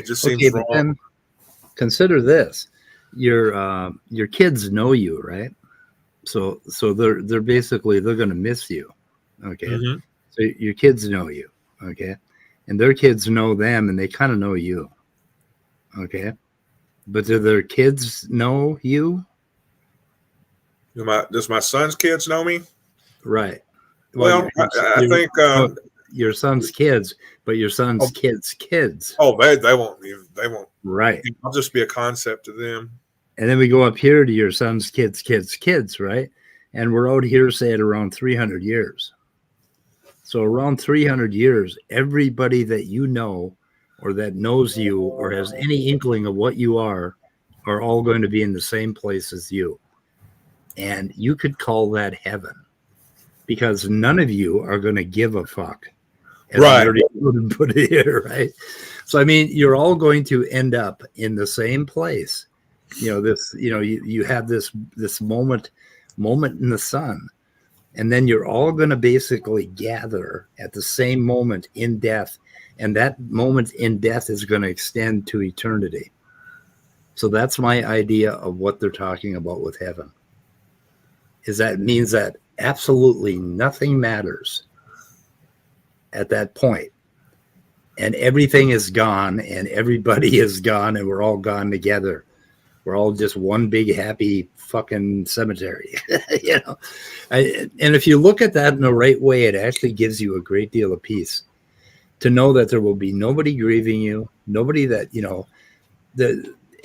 just seems wrong. Then consider this: your kids know you, right? So they're basically going to miss you. Okay. Mm-hmm. So your kids know you. Okay. And their kids know them, and they kind of know you. Okay. But do their kids know you? Does my son's kids know me? Right. Well, I think your son's kids, but your son's kids. Oh, they won't. They won't. Right. I'll just be a concept to them. And then we go up here to your son's kids, right? And we're out here, say, at around 300 years. So around 300 years, everybody that you know or that knows you or has any inkling of what you are all going to be in the same place as you. And you could call that heaven, because none of you are going to give a fuck. And Right. I already put it here, right? So I mean, you're all going to end up in the same place. You have this moment in the sun, and then you're all going to basically gather at the same moment in death, and that moment in death is going to extend to eternity. So that's my idea of what they're talking about with heaven. Is that means that absolutely nothing matters at that point, and everything is gone, and everybody is gone, and we're all gone together. We're all just one big happy fucking cemetery. And if you look at that in the right way, it actually gives you a great deal of peace to know that there will be nobody grieving you, nobody that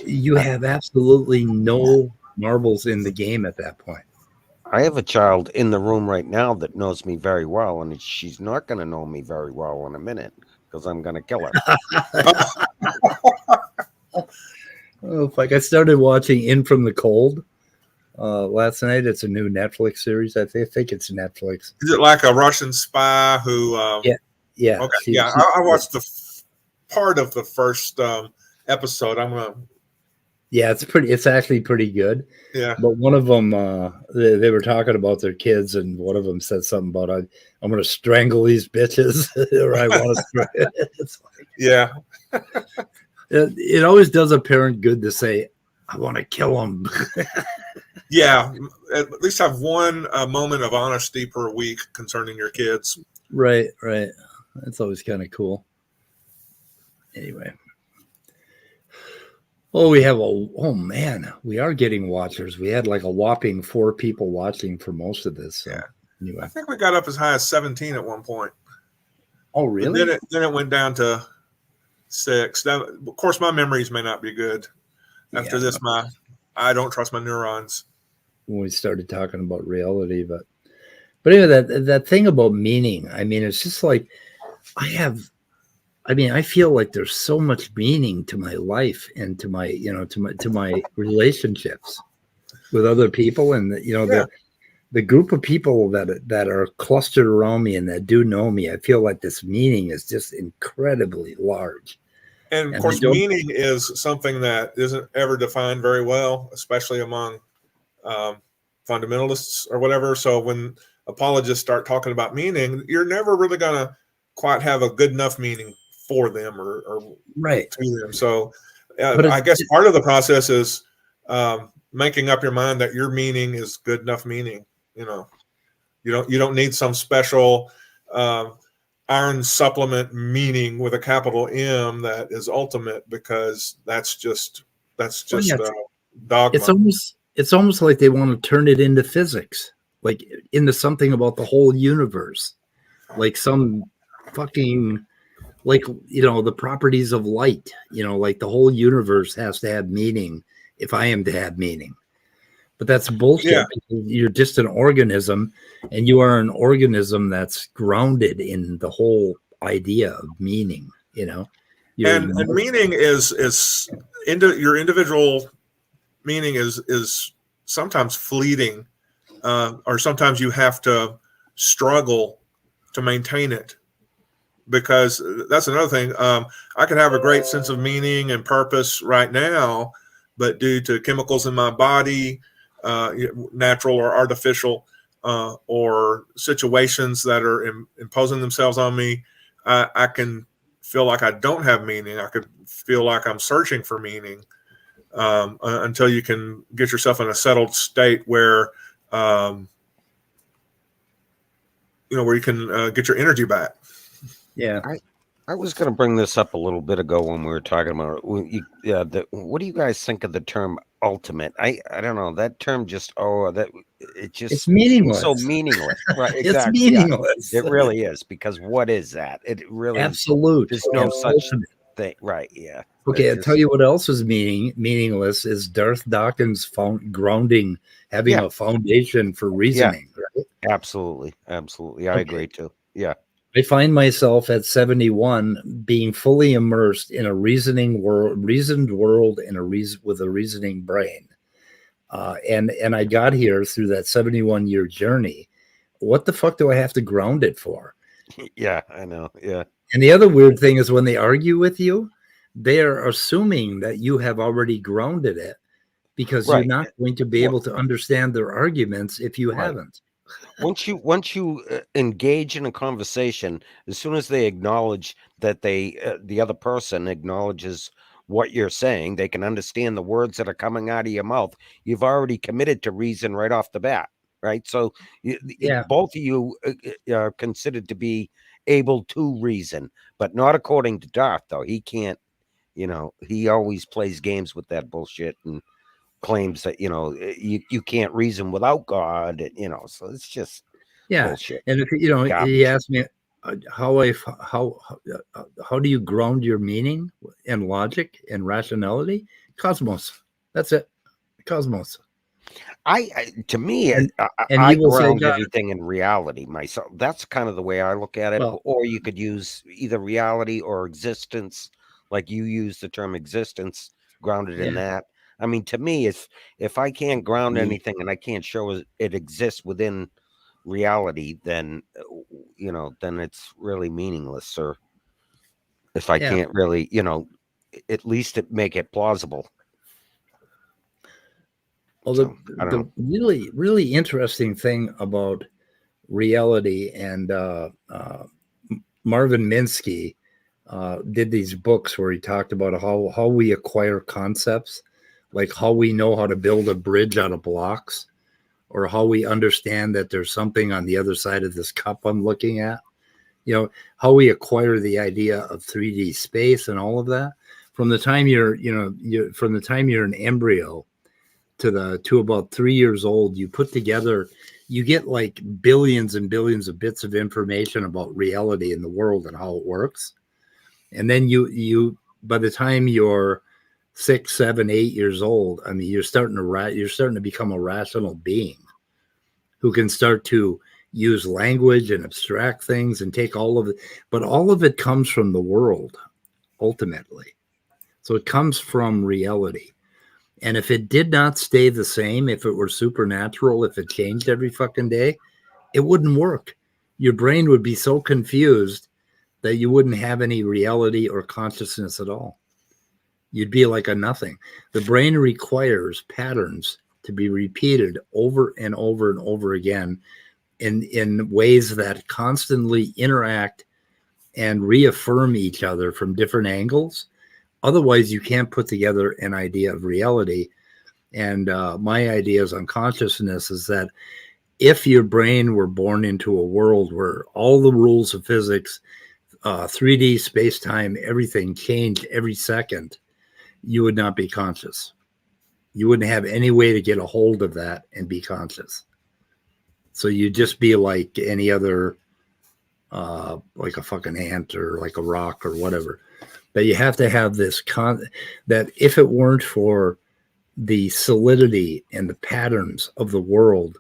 you have absolutely no marbles in the game at that point. I have a child in the room right now that knows me very well, and she's not going to know me very well in a minute because I'm going to kill her. Like I started watching In From the Cold last night. It's a new Netflix series. I think it's Netflix. Is it like a Russian spy who? Yeah. Okay. I watched the part of the first episode. I'm gonna. Yeah, it's actually pretty good. Yeah. But one of them, they were talking about their kids, and one of them said something about I'm going to strangle these bitches, or I want to. It's like, yeah. It always does a parent good to say, I want to kill them. Yeah, at least have one moment of honesty per week concerning your kids. Right. That's always kind of cool. Anyway. Oh, we are getting watchers. We had like a whopping 4 people watching for most of this. So. Yeah. Anyway. I think we got up as high as 17 at one point. Oh, really? Then it went down to 6. Now, of course, my memories may not be good. After this, I don't trust my neurons. When we started talking about reality, but anyway, that thing about meaning. I mean, it's just like I feel like there's so much meaning to my life and to my, to my relationships with other people, and the group of people that are clustered around me and that do know me. I feel like this meaning is just incredibly large. And of course, meaning is something that isn't ever defined very well, especially among fundamentalists or whatever. So when apologists start talking about meaning, you're never really going to quite have a good enough meaning for them or right to them. So I guess part of the process is making up your mind that your meaning is good enough meaning. You don't need some special iron supplement meaning with a capital M that is ultimate, because that's just dogma. It's almost like they want to turn it into physics, like into something about the whole universe, like some fucking, like, the properties of light, like the whole universe has to have meaning if I am to have meaning. But that's bullshit. Yeah. You're just an organism, and you are an organism that's grounded in the whole idea of meaning, And meaning is into your individual meaning is sometimes fleeting, or sometimes you have to struggle to maintain it, because that's another thing. I could have a great sense of meaning and purpose right now, but due to chemicals in my body, natural or artificial, or situations that are imposing themselves on me, I can feel like I don't have meaning. I could feel like I'm searching for meaning, until you can get yourself in a settled state where, where you can get your energy back. Yeah. I was going to bring this up a little bit ago when we were talking about what do you guys think of the term ultimate? I don't know, that term it's meaningless. So meaningless. Right, exactly. It's meaningless. Yeah, it really is, because what is that? It really absolute. There's no such thing. Right. Yeah. Okay, I'll tell you what else is meaningless is Darth Dawkins grounding, having a foundation for reasoning. Yeah. Right? Absolutely. I agree too. Yeah. I find myself at 71 being fully immersed in a reasoned world with a reasoning brain. And I got here through that 71-year journey. What the fuck do I have to ground it for? Yeah, I know. Yeah. And the other weird thing is when they argue with you, they are assuming that you have already grounded it because you're Right. not going to be able to understand their arguments if you Right. haven't. Once you engage in a conversation, as soon as they acknowledge that the other person acknowledges what you're saying, they can understand the words that are coming out of your mouth. You've already committed to reason right off the bat, right? So Yeah. both of you are considered to be able to reason, but not according to Darth. Though he can't, he always plays games with that bullshit and claims that you can't reason without God, so it's just Yeah. bullshit. And if he Garbage. asked me how do you ground your meaning and logic and rationality? Cosmos. That's it. Cosmos. To me, And I he will say, ground God, everything in reality myself. That's kind of the way I look at it. well, Or you could use either reality or existence, like you use the term existence, grounded in yeah, that. I mean, to me, if I can't ground me. anything and I can't show it exists within reality, then then it's really meaningless. Or if I Yeah. can't really, at least make it plausible. Well, So I don't the know. really, really interesting thing about reality and Marvin Minsky did these books where he talked about how we acquire concepts, like how we know how to build a bridge out of blocks, or how we understand that there's something on the other side of this cup I'm looking at. How we acquire the idea of 3D space and all of that. From the time you're an embryo to about 3 years old, you put together, you get like billions and billions of bits of information about reality in the world and how it works. And then you by the time you're 6, 7, 8 years old, I mean, you're starting to become a rational being who can start to use language and abstract things and take all of it. But all of it comes from the world, ultimately. So it comes from reality. And if it did not stay the same, if it were supernatural, if it changed every fucking day, it wouldn't work. Your brain would be so confused that you wouldn't have any reality or consciousness at all. You'd be like a nothing. The brain requires patterns to be repeated over and over and over again in ways that constantly interact and reaffirm each other from different angles. Otherwise, you can't put together an idea of reality. And my ideas on consciousness is that if your brain were born into a world where all the rules of physics, 3D space-time, everything changed every second, you would not be conscious. You wouldn't have any way to get a hold of that and be conscious. So you'd just be like any other, like a fucking ant or like a rock or whatever. But you have to have this that if it weren't for the solidity and the patterns of the world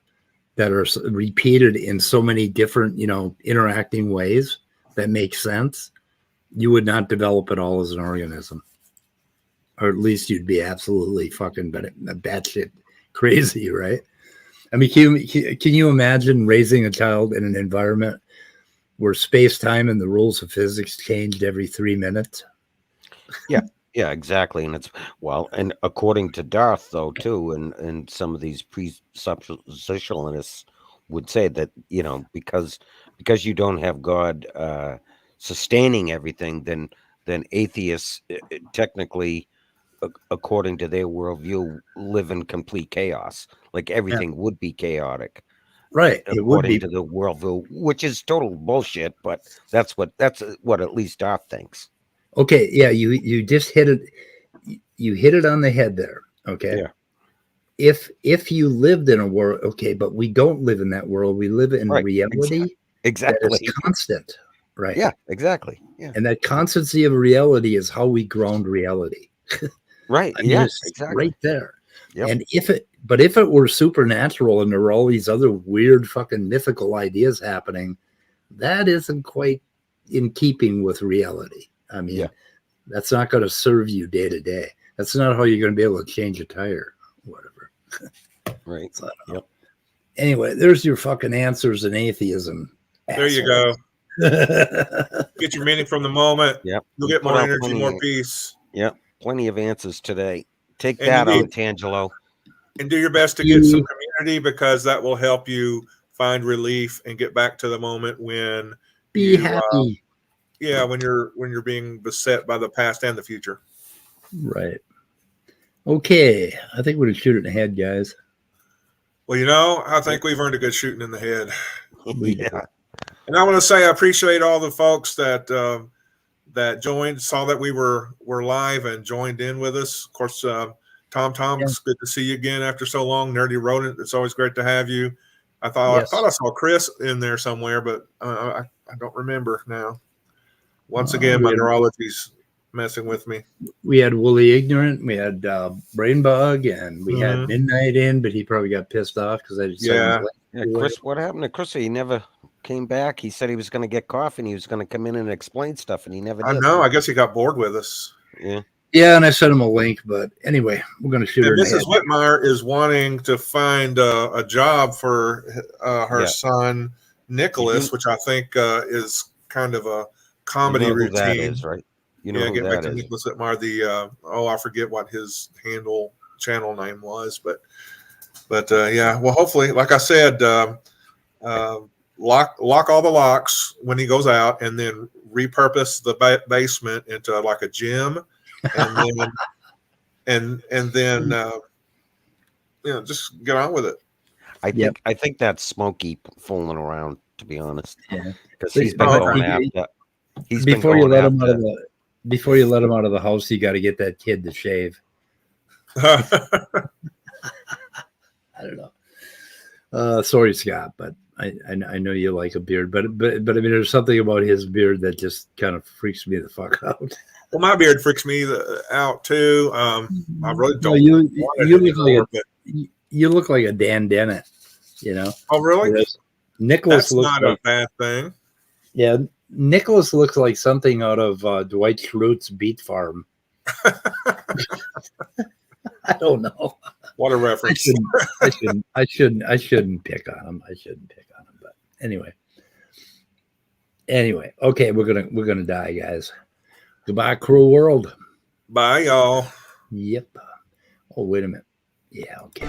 that are repeated in so many different, interacting ways that make sense, you would not develop at all as an organism. Or at least you'd be absolutely fucking batshit crazy, right? I mean, can you imagine raising a child in an environment where space-time and the rules of physics changed every 3 minutes? Yeah, exactly. And and according to Darth, though, too, and some of these presuppositionists would say that, because you don't have God sustaining everything, then atheists technically, according to their worldview, live in complete chaos. Like everything would be chaotic, Right. It would according be. to the worldview, which is total bullshit. But that's what at least Darth thinks. Okay. Yeah. You just hit it. You hit it on the head there. Okay. Yeah. If you lived in a world, okay, but we don't live in that world. We live in Right. reality Exactly. that is constant. Right. Yeah, exactly. Yeah. And that constancy of reality is how we ground reality. Right. I mean, Yeah, it's exactly. right there. Yep. And if it were supernatural and there were all these other weird fucking mythical ideas happening, that isn't quite in keeping with reality. I mean, that's not going to serve you day to day. That's not how you're going to be able to change a tire, whatever. Right. So, anyway, there's your fucking answers in atheism. There you go. Get your meaning from the moment. Yep. You'll You get put more out energy, plenty more of- peace, Yep. Plenty of answers today. Take And that you on, need- Tangelo. and do your best to get some community, because that will help you find relief and get back to the moment when Be happy. when you're being beset by the past and the future. Right. Okay. I think we're going to shoot it in the head, guys. Well, I think we've earned a good shooting in the head. Yeah. And I want to say I appreciate all the folks that that joined, saw that we were live and joined in with us. Of course, Tom, it's good to see you again after so long. Nerdy Rodent, it's always great to have you. I thought I saw Chris in there somewhere, but I don't remember now. Once again, my neurology's messing with me. We had Woolly Ignorant, we had Brain Bug, and we had Midnight in, but he probably got pissed off because I decided Chris, what happened to Chris? He never came back. He said he was going to get coffee and he was going to come in and explain stuff, and he never did. I know. I guess he got bored with us. Yeah. Yeah, and I sent him a link, but anyway, we're going to shoot her in the head. Mrs. Whitmire is wanting to find a job for her son, Nicholas, which I think is kind of a comedy routine. That is, right? Get back to Nicholas Whitmire. I forget what his channel name was, but well, hopefully, like I said, lock all the locks when he goes out, and then repurpose the basement into like a gym, and then just get on with it. I think that's Smokey fooling around, to be honest. Yeah, because he's been going after. Before you let him out of the house, you got to get that kid to shave. I don't know. Sorry, Scott, but I know you like a beard, but I mean, there's something about his beard that just kind of freaks me the fuck out. Well, my beard freaks me out too. I really don't. You look like a Dan Dennett, Oh, really? Whereas Nicholas looks not a bad thing. Yeah, Nicholas looks like something out of Dwight Schrute's Beet Farm. I don't know. What a reference! I shouldn't pick on him. But anyway, okay, we're gonna die, guys. Goodbye, cruel world. Bye, y'all. Yep. Oh, wait a minute. Yeah. Okay.